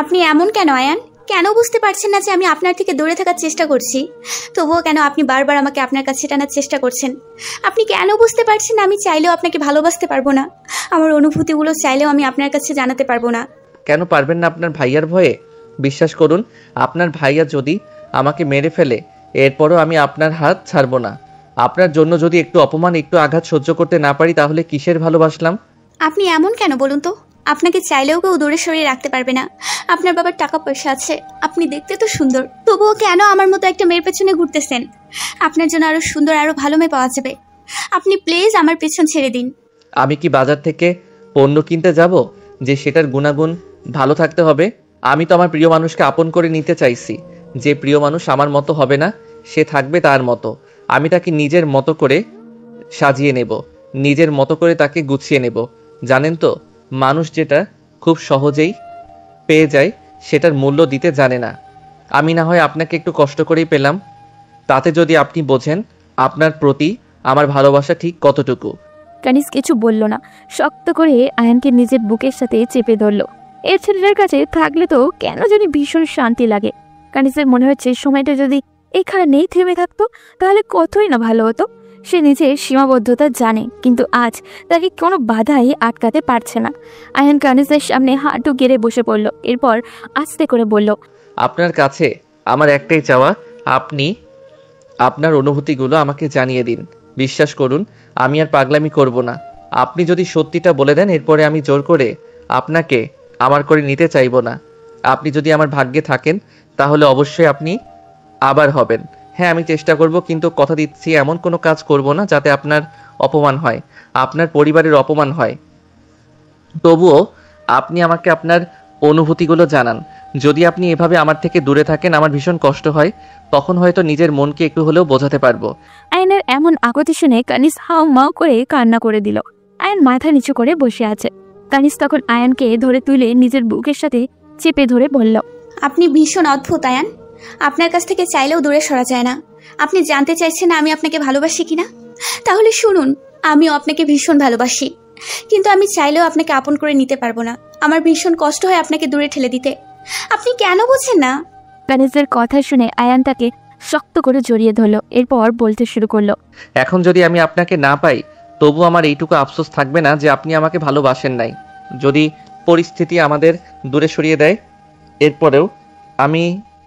আপনি এমন কেন আয়ান? কেন বুঝতে পারছেন না যে আমি আপনার থেকে দূরে থাকার চেষ্টা করছি? তবুও কেন আপনি বারবার আমাকে আপনার কাছে টানার চেষ্টা করছেন? আপনি কেন বুঝতে পারছেন না আমি চাইলেও আপনাকে ভালোবাসতে পারবো না? আমার অনুভূতিগুলো চাইলেও আমি আপনার কাছে জানাতে পারবো না। কেন পারবেন না? আপনার ভাইয়ার ভয়ে? বিশ্বাস করুন, আপনার ভাইয়া যদি আমাকে মেরে ফেলে এরপরও আমি আপনার হাত ছাড়বো না। আপনার জন্য যদি একটু অপমান একটু আঘাত সহ্য করতে না পারি তাহলে কিসের ভালোবাসলাম? আপনি এমন কেন বলুন তো? আপনাকে চাইলেও কেউ দূরে সরিয়ে রাখতে পারবে না। আপনার বাবার টাকা পয়সা আছে, আপনি দেখতে তো সুন্দর, তবুও কেন আমার মতো একটা মেয়ের পেছনে ঘুরতেছেন? আপনার জন্য আরো সুন্দর আরো ভালো মেয়ে পাওয়া যাবে। আপনি প্লিজ আমার পেছন ছেড়ে দিন। আমি কি বাজার থেকে পণ্য কিনতে যাব যে সেটার গুণাগুণ ভালো থাকতে হবে? আমি তো আমার প্রিয় মানুষকে আপন করে নিতে চাইছি। যে প্রিয় মানুষ আমার মতো হবে না সে থাকবে তার মতো। আমি তাকে নিজের মতো করে সাজিয়ে নেব, নিজের মতো করে তাকে গুছিয়ে নেব। জানেন তো, মানুষ যেটা খুব সহজেই পেয়ে যায় সেটার মূল্য দিতে জানে না। আমি না হয় আপনাকে একটু কষ্ট করেই পেলাম, তাতে যদি আপনি বোঝেন আপনার প্রতি আমার ভালোবাসা ঠিক কতটুকু। কানিজ কিছু বলল না, শক্ত করে আয়ানকে নিজের বুকের সাথে চেপে ধরল। এর ছেলেটার কাছে থাকলে তো কেন জানি ভীষণ শান্তি লাগে। কানিজের মনে হচ্ছে সময়টা যদি এখানেই থেমে থাকতো তাহলে কতই না ভালো হতো। সে নিজের সীমাবদ্ধতা জানে, কিন্তু আজ তাকে কোনো বাধাই আটকাতে পারছে না। আয়ান কানিজের সামনে হাঁটু গেড়ে বসে পড়ল, এরপর আস্তে করে বলল, আপনার কাছে আমার একটাই চাওয়া, আপনি আপনার অনুভূতিগুলো আমাকে জানিয়ে দিন। বিশ্বাস করুন, আমি আর পাগলামি করব না। আপনি যদি সত্যিটা বলে দেন, এরপরে আমি জোর করে আপনাকে আমার করে নিতে চাইব না। আপনি যদি আমার ভাগ্যে থাকেন তাহলে অবশ্যই আপনি আবার হবেন। হ্যাঁ, আমি চেষ্টা করব, কিন্তু কথা দিচ্ছি এমন কোনো কাজ করব না যাতে আপনার অপমান হয়, আপনার পরিবারের অপমান হয়। তবুও আপনি আমাকে আপনার অনুভূতিগুলো জানান। যদি আপনি এভাবে আমার থেকে দূরে থাকেন, আমার ভীষণ কষ্ট হয়, তখন হয়তো নিজের মনকে একটু হলেও বোঝাতে পারবো। আয়নের এমন আকতি শুনে কানিজ হাও মাও করে কান্না করে দিল। আয়ন মাথা নিচু করে বসে আছে। কানিজ তখন আয়ানকে ধরে তুলে নিজের বুকের সাথে চেপে ধরে বলল, আপনি ভীষণ অদ্ভুত আয়ান। আপনার কাছ থেকে চাইলেও দূরে সরা যায় না। আপনি জানতে চাইছেন না আমি আপনাকে ভালোবাসি কিনা? তাহলে শুনুন, আমিও আপনাকে ভীষণ ভালোবাসি, কিন্তু আমি চাইলেও আপনাকে আপন করে নিতে পারবো না। আমার ভীষণ কষ্ট হয় আপনাকে দূরে ঠেলে দিতে। আপনি কেন বোঝেন না? কানিজের কথা শুনে আয়ান তাকে শক্ত করে জড়িয়ে ধরল, এরপর বলতে শুরু করলো, এখন যদি আমি আপনাকে না পাই, তবু আমার এইটুকু আফসোস থাকবে না যে আপনি আমাকে ভালোবাসেন নাই। যদি পরিস্থিতি আমাদের দূরে সরিয়ে দেয়, এরপরেও আমি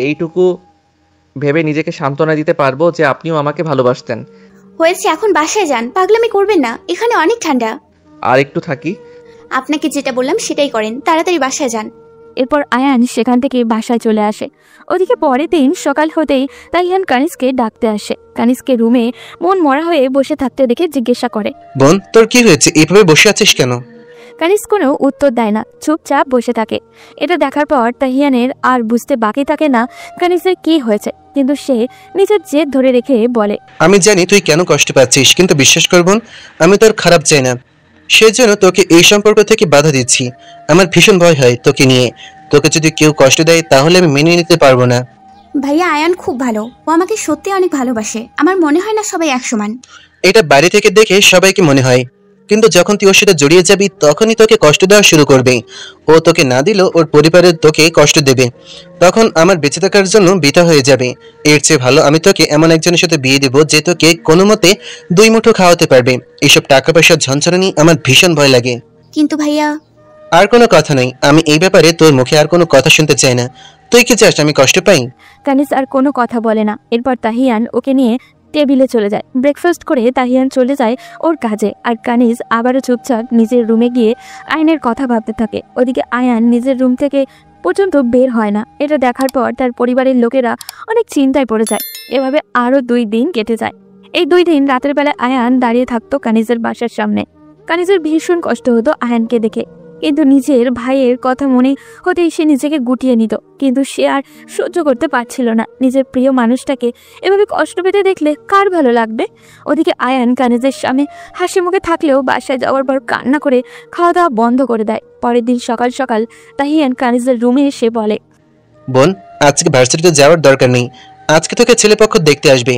এইটুকু ভেবে নিজেকে সান্ত্বনা দিতে পারবো যে আপনিও আমাকে ভালোবাসতেন। হয়েছে, এখন বাসায় যান। পাগলামি করবেন না, এখানে অনেক ঠান্ডা। আর একটু থাকি। আপনাকে যেটা বললাম সেটাই করেন, তাড়াতাড়ি বাসায় যান। এরপর আয়ান সেখান থেকে বাসায় চলে আসে। ওদিকে পরের দিন সকাল হতেই তাইয়ান কানিজকে ডাকতে আসে। কানিজকে রুমে মন মরা হয়ে বসে থাকতে দেখে জিজ্ঞাসা করে, বোন, তোর কি হয়েছে? এইভাবে বসে আছিস কেন? কানিজ কোনো উত্তর দেয় না, চুপচাপ বসে থাকে। এটা দেখার পর তাহিয়ানের আর বুঝতে বাকি থাকে না কানিজের কি হয়েছে, কিন্তু সে নিজের জেদ ধরে রেখে বলে, আমি জানি তুই কেন কষ্ট পাচ্ছিস, কিন্তু বিশ্বাস কর বোন, আমি তোর খারাপ চাই না। সেজন্য তোকে এই সম্পর্ক থেকে বাধা দিচ্ছি। আমার ভীষণ ভয় হয় তোকে নিয়ে। তোকে যদি কেউ কষ্ট দেয় তাহলে আমি মেনে নিতে পারবো না। ভাইয়া, আয়ান খুব ভালো। ও আমাকে সত্যি অনেক ভালোবাসে। আমার মনে হয় না সবাই এক সমান। এটা বাইরে থেকে দেখে সবাইকে মনে হয়, কিন্তু যখন তুই ওর সাথে জড়িয়ে যাবি তখনই তোকে কষ্ট দেওয়া শুরু করবে। ও তোকে না দিলেও ওর পরিবারের তোকে কষ্ট দেবে, তখন আমার বেঁচে থাকার জন্য বৃথা হয়ে যাবে। এর চেয়ে ভালো আমি তোকে এমন একজনের সাথে বিয়ে দেবো যে তোকে কোনো মতে দুই মুঠো খাওয়াতে পারবে। এসব টাকা পয়সার ঝঞ্ঝনা নিয়ে আমার ভীষণ ভয় লাগে। কিন্তু ভাইয়া, আর কোনো কথা নেই, আমি এই ব্যাপারে তোর মুখে আর কোনো কথা শুনতে চাই না। তুই কি চাস আমি কষ্ট পাই? কানিজ আর কোনো কথা বলে না। এরপর তাহিয়ান ওকে নিয়ে টেবিলে চলে যায়। ব্রেকফাস্ট করে তাহিয়ান চলে যায় ওর কাজে, আর কানিজ আবারও চুপচাপ নিজের রুমে গিয়ে আয়নের কথা ভাবতে থাকে। ওদিকে আয়ান নিজের রুম থেকে পর্যন্ত বের হয় না। এটা দেখার পর তার পরিবারের লোকেরা অনেক চিন্তায় পড়ে যায়। এভাবে আরও 2 দিন কেটে যায়। এই 2 দিন রাতের বেলায় আয়ান দাঁড়িয়ে থাকতো কানিজের বাসার সামনে। কানিজের ভীষণ কষ্ট হতো আয়ানকে দেখে, কিন্তু নিজের ভাইয়ের কথা মনে হতেই সে নিজেকে গুটিয়ে নিত। কিন্তু সে আর সহ্য করতে পারছিল না। নিজের প্রিয় মানুষটাকে এভাবে কষ্ট পেতে দেখলে কার ভালো লাগবে? ওদিকে আয়ান কানিজের সামনে হাসি মুখে থাকলেও বাসায় যাওয়ার পর কান্না করে খাওয়া দাওয়া বন্ধ করে দেয়। পরের দিন সকাল সকাল তাহিয়ান কানিজের রুমে এসে বলে, বোন, আজকে ভার্সিটিতে যাওয়ার দরকার নেই। আজকে তোকে ছেলেপক্ষ দেখতে আসবে।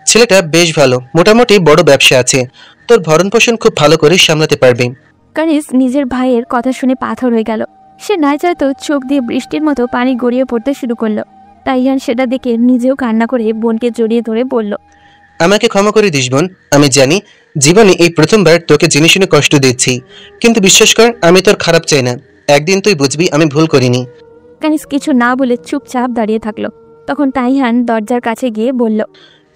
ছেলেটা বেশ ভালো, মোটামুটি বড় ব্যবসা আছে, তোর ভরণ পোষণ খুব ভালো করে সামলাতে পারবে। কানিজ নিজের ভাইয়ের কথা শুনে পাথর হয়ে গেল। সে নাই চাইতো চোখ দিয়ে বৃষ্টির মতো পানি গড়িয়ে পড়তে শুরু করলো। তাইয়ান সেটা দেখে নিজেও কান্না করে বোনকে জড়িয়ে ধরে বলল, আমাকে ক্ষমা করে দিস বোন। আমি জানি জীবনে এই প্রথমবার তোকে জেনে শুনে কষ্ট দিচ্ছি, কিন্তু বিশ্বাস কর আমি তোর খারাপ চাই না। একদিন তুই বুঝবি আমি ভুল করিনি। কানিজ কিছু না বলে চুপচাপ দাঁড়িয়ে থাকলো। তখন তাইয়ান দরজার কাছে গিয়ে বলল,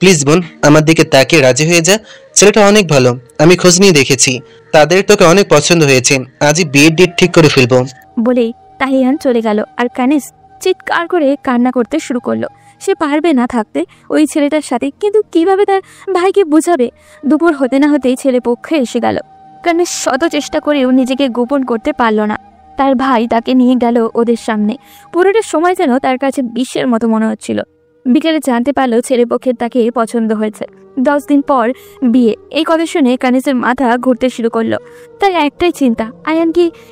প্লিজ বোন, আমার দিকে তাকিয়ে রাজি হয়ে যা। ছেলেটা অনেক ভালো, আমি খোঁজ নিয়ে দেখেছি, তাদের তোকে অনেক পছন্দ হয়েছে। আজই বিয়ের ডেট ঠিক করে ফেলবো। বলেই তাহিয়ান চলে গেল। আর কানিজ চিৎকার করে কান্না করতে শুরু করলো। সে পারবে না থাকতে ওই ছেলেটার সাথে, কিন্তু কিভাবে তার ভাইকে বোঝাবে? দুপুর হতে না হতেই ছেলে পক্ষে এসে গেল। কানিজ শত চেষ্টা করেও নিজেকে গোপন করতে পারল না। তার ভাই তাকে নিয়ে গেল ওদের সামনে। পুরোটা সময় যেন তার কাছে বিশ্বের মতো মনে হচ্ছিল। বিকেলে জানতে পারলো ছেলেপক্ষের তাকে পছন্দ হয়েছে। 10 দিন পর বিয়ে। এই কথা শুনে কানিজের মাথা ঘুরতে শুরু করলো। তার একটাই চিন্তা, আয়ান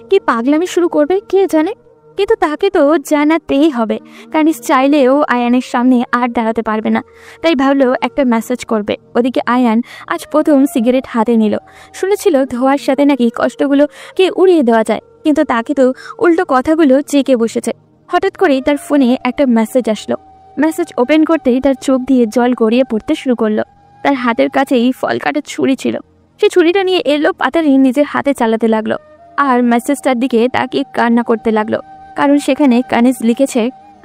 কি পাগলামি শুরু করবে কে জানে, কিন্তু তাকে তো জানাতেই হবে। কানিজ চাইলেও আয়ানের সামনে আর দাঁড়াতে পারবে না, তাই ভাবলো একটা মেসেজ করবে। ওদিকে আয়ান আজ প্রথম সিগারেট হাতে নিল। শুনেছিল ধোয়ার সাথে নাকি কষ্টগুলোকে উড়িয়ে দেওয়া যায়, কিন্তু তাকে তো উল্টো কথাগুলো চেকে বসেছে। হঠাৎ করেই তার ফোনে একটা মেসেজ আসলো। মেসেজ ওপেন করতেই তার চোখ দিয়ে জল গড়িয়ে পড়তে শুরু করলো। তার হাতের কাছেই ফল কাটার ছুরি ছিল। সে ছুরিটা নিয়ে এলো পাতারি নিজের হাতে চালাতে লাগলো আর মেসেজটার দিকে তাকিয়ে কান্না করতে লাগলো, কারণ সেখানে কানিজ লিখেছে,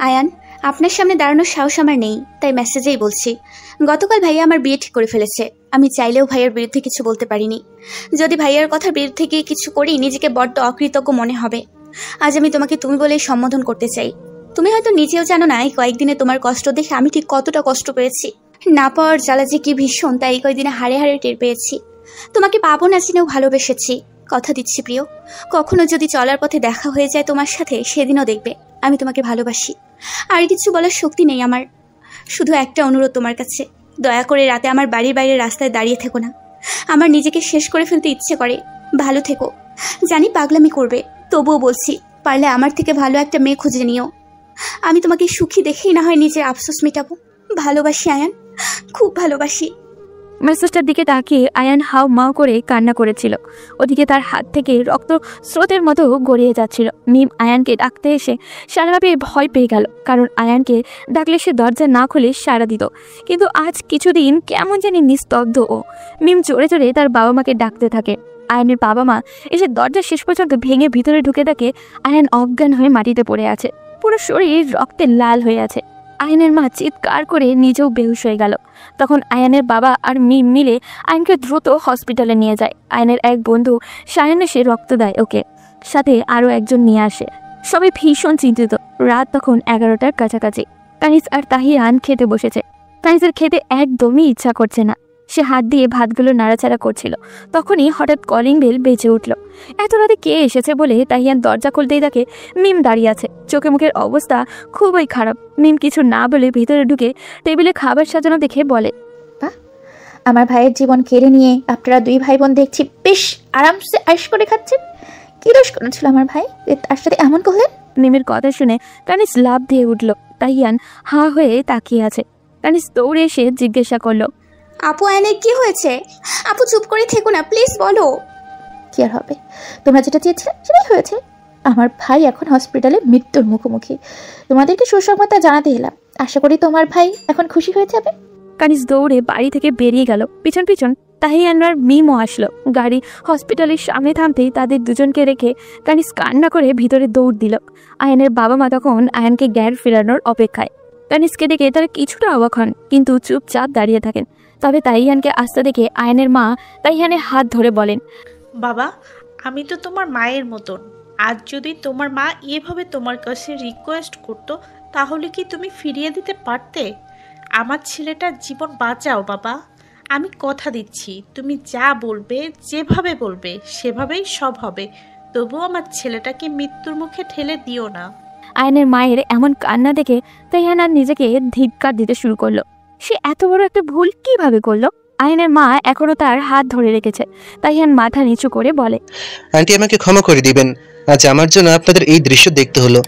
আয়ান, আপনার সামনে দাঁড়ানোর সাহস আমার নেই, তাই মেসেজেই বলছি। গতকাল ভাইয়া আমার বিয়ে ঠিক করে ফেলেছে। আমি চাইলেও ভাইয়ার বিরুদ্ধে কিছু বলতে পারিনি। যদি ভাইয়ার কথার বিরুদ্ধে গিয়ে কিছু করি নিজেকে বড্ড অকৃতজ্ঞ মনে হবে। আজ আমি তোমাকে তুমি বলেই সম্বোধন করতে চাই। তুমি হয়তো নিজেও জানো না এই কয়েকদিনে তোমার কষ্ট দেখে আমি ঠিক কতটা কষ্ট পেয়েছি। না পাওয়ার জ্বালা যে কি ভীষণ তা এই কয়েকদিনে হাড়ে হাড়ে টের পেয়েছি। তোমাকে পাবো না জেনেও ভালোবেসেছি। কথা দিচ্ছি প্রিয়, কখনো যদি চলার পথে দেখা হয়ে যায় তোমার সাথে, সেদিনও দেখবে আমি তোমাকে ভালোবাসি। আর কিছু বলার শক্তি নেই আমার। শুধু একটা অনুরোধ তোমার কাছে, দয়া করে রাতে আমার বাড়ির বাইরে রাস্তায় দাঁড়িয়ে থেকো না। আমার নিজেকে শেষ করে ফেলতে ইচ্ছে করে। ভালো থেকো। জানি পাগলামি করবে, তবুও বলছি পারলে আমার থেকে ভালো একটা মেয়ে খুঁজে নিও। আমি তোমাকে সুখী দেখেই না হয় নিজের আফসোস মেটাবো। ভালোবাসি আয়ান, খুব ভালোবাসি। মেসেজটার দিকে তাকিয়ে আয়ান হাউ মাউ করে কান্না করেছিল। ওদিকে তার হাত থেকে রক্ত স্রোতের মতো গড়িয়ে যাচ্ছিল। মিম আয়ানকে ডাকতে এসে সারাভাবে ভয় পেয়ে গেল, কারণ আয়ানকে ডাকলে সে দরজা না খুলে সাড়া দিত। কিন্তু আজ কিছুদিন কেমন জানি নিস্তব্ধ ও। মিম জোরে জোরে তার বাবা মাকে ডাকতে থাকে। আয়ানের বাবা মা এসে দরজা শেষ পর্যন্ত ভেঙে ভিতরে ঢুকে দেখে আয়ান অজ্ঞান হয়ে মাটিতে পড়ে আছে, পুরো শরীর রক্তে লাল হয়ে আছে। আয়ানের মা চিৎকার করে নিজেও বেহুশ হয়ে গেল। তখন আয়ানের বাবা আর মিম মিলে আয়ানকে দ্রুত হসপিটালে নিয়ে যায়। আয়ানের এক বন্ধু সায়ন এসে রক্ত দেয় ওকে, সাথে আরও একজন নিয়ে আসে। সবাই ভীষণ চিন্তিত। রাত তখন 11টার কাছাকাছি। কানিজ আর তাহিয়ান খেতে বসেছে। কানিজের খেতে একদমই ইচ্ছা করছে না। সে হাত দিয়ে ভাতগুলো নাড়াচাড়া করছিল। তখনই হঠাৎ কলিং বেল বেজে উঠল। এত রাতে কে এসেছে বলে তাহিয়ান দরজা খুলতেই দেখে মিম দাঁড়িয়ে আছে। চোখে মুখের অবস্থা খুবই খারাপ। মিম কিছু না বলে ভিতরে ঢুকে টেবিলে খাবার সাজানো দেখে বলে, আমার ভাইয়ের জীবন কেড়ে নিয়ে আপনারা দুই ভাই বোন দেখছি বেশ আরামসে আয়েশ করে খাচ্ছেন। কি দোষ করেছিল আমার ভাই তার সাথে এমন করলেন? মিমের কথা শুনে কানিজ লাফ দিয়ে উঠল। তাহিয়ান হাঁ হয়ে তাকিয়ে আছে। কানিজ দৌড়ে এসে জিজ্ঞাসা করলো, আপু আয়ানের কি হয়েছে? আপু চুপ করে থেকো না, প্লিজ বলো। কি আর হবে, তোমরা যেটা চেয়েছিলে সেটাই হয়েছে। আমার ভাই এখন হসপিটালে মৃত্যুর মুখোমুখি। তোমাদেরকে সুসংবাদটা জানাতে এলাম। আশা করি তোমার ভাই এখন খুশি হয়ে যাবে। কানিজ দৌড়ে বাড়ি থেকে বেরিয়ে গেল। পিছন পিছন তাহিয়ানরার মিমও আসলো। গাড়ি হসপিটালের সামনে থামতেই তাদের দুজনকে রেখে কানিজ কান্না করে ভিতরে দৌড় দিল। আয়ানের বাবা মা তখন আয়ানকে জ্ঞান ফেরানোর অপেক্ষায়। কানিজকে দেখে তারা কিছুটা অবাক হন, কিন্তু চুপচাপ দাঁড়িয়ে থাকেন। তবে তাহিয়ানকে আসতে দেখে আয়ানের মা তাহিয়ানের হাত ধরে বলেন, বাবা, আমি তো তোমার মায়ের মতন। আজ যদি তোমার মা এভাবে তোমার কাছে রিকোয়েস্ট করতো, তাহলে কি তুমি ফিরিয়ে দিতে পারতে? আমার ছেলেটার জীবন বাঁচাও বাবা। আমি কথা দিচ্ছি, তুমি যা বলবে, যেভাবে বলবে সেভাবেই সব হবে। তবুও আমার ছেলেটাকে মৃত্যুর মুখে ঠেলে দিও না। আয়ানের মায়ের এমন কান্না দেখে তাহিয়ান আর নিজেকে ধিক্কার দিতে শুরু করলো। সে এত বড় একটা ভুল কিভাবে করলো? আয়ানের মা এখনো তার হাত ধরে রেখেছে। তাহিয়ান মাথা নিচু করে বলে, আন্টি আমাকে ক্ষমা করে দিবেন। আজ আমার জন্য আপনাদের এই দৃশ্য দেখতে হলো।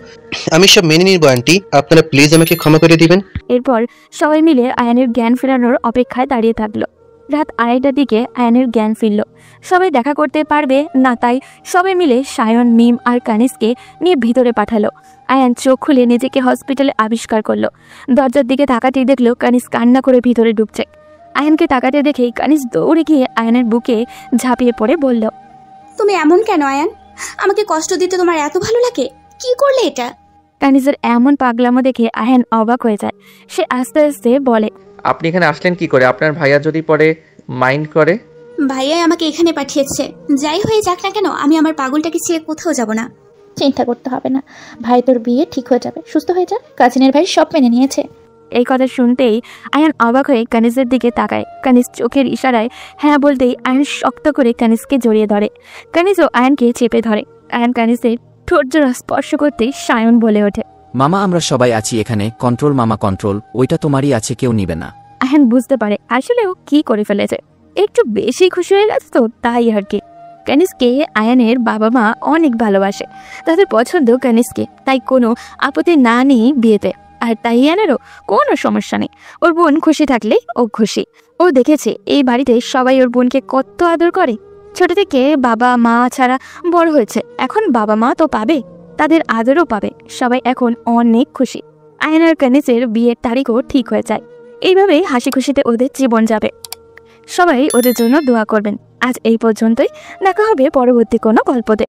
আমি সব মেনে নিব আন্টি, আপনারা প্লিজ আমাকে ক্ষমা করে দিবেন। এরপর সবাই মিলে আয়ানের জ্ঞান ফেরানোর অপেক্ষায় দাঁড়িয়ে থাকলো। রাত 2:30টার দিকে আয়ানের জ্ঞান ফিরল। সবাই দেখা করতে পারবে না, তাই সবাই মিলে সায়ন, মিম আর কানিজকে নিয়ে ভিতরে পাঠালো। আয়ান চোখ খুলে নিজেকে হসপিটালে আবিষ্কার করলো। দরজার দিকে তাকাতেই দেখলো কানিজ কান্না করে ভিতরে ঢুকছে। আয়ানকে তাকাতে দেখেই কানিজ দৌড়ে গিয়ে আয়ানের বুকে ঝাঁপিয়ে পড়ে বলল, তুমি এমন কেন আয়ান? আমাকে কষ্ট দিতে তোমার এত ভালো লাগে? কি করলে এটা? কানিজের এমন পাগলামো দেখে আয়ান অবাক হয়ে যায়। সে আস্তে আস্তে বলে, আপনি এখানে আসলেন কি করে? আপনার ভাইয়া যদি পরে মাইন্ড করে? ভাইয়াই আমাকে এখানে পাঠিয়েছে। যাই হয়ে যাক না কেন, আমি আমার পাগলটাকে ছেড়ে কোথাও যাব না। চিন্তা করতে হবে না, ভাই তোর বিয়ে ঠিক হয়ে যাবে, সুস্থ হয়ে যা। কাজিনের ভাই সব মেনে নিয়েছে। এই কথা শুনতেই আয়ান অবাক হয়ে কানিজের দিকে তাকায়। কানিজ চোখের ইশারায় হ্যাঁ বলতেই আয়ান শক্ত করে কানিজকে জড়িয়ে ধরে। কানিজও আয়ানকে চেপে ধরে। আয়ান কানিজের ঠোঁট জোড়া স্পর্শ করতেই সায়ন বলে ওঠে, মামা আমরা সবাই আছি এখানে, কন্ট্রোল মামা কন্ট্রোল, ওইটা তোমারই আছে, কেউ নিবে না। আয়ান বুঝতে পারে আসলে ও কি করে ফেলেছে। একটু বেশি খুশি হয়ে গেছে তো, তাই আর কি। কানিজকে আয়ানের বাবা মা অনেক ভালোবাসে, তাদের পছন্দ কানিজকে, তাই কোনো আপত্তি না নেই বিয়েতে। আর তাহিয়ানেরও কোনো সমস্যা নেই। ওর বোন খুশি থাকলেই ও খুশি। ও দেখেছে এই বাড়িতে সবাই ওর বোনকে কত আদর করে। ছোট থেকে বাবা মা ছাড়া বড় হয়েছে, এখন বাবা মা তো পাবে, তাদের আদরও পাবে। সবাই এখন অনেক খুশি। আয়ান আর কানিজের বিয়ের তারিখও ঠিক হয়ে যায়। এইভাবেই হাসি খুশিতে ওদের জীবন যাবে। সবাই ওদের জন্য দোয়া করবেন। আজ এই পর্যন্তই, দেখা হবে পরবর্তী কোনো গল্পতে।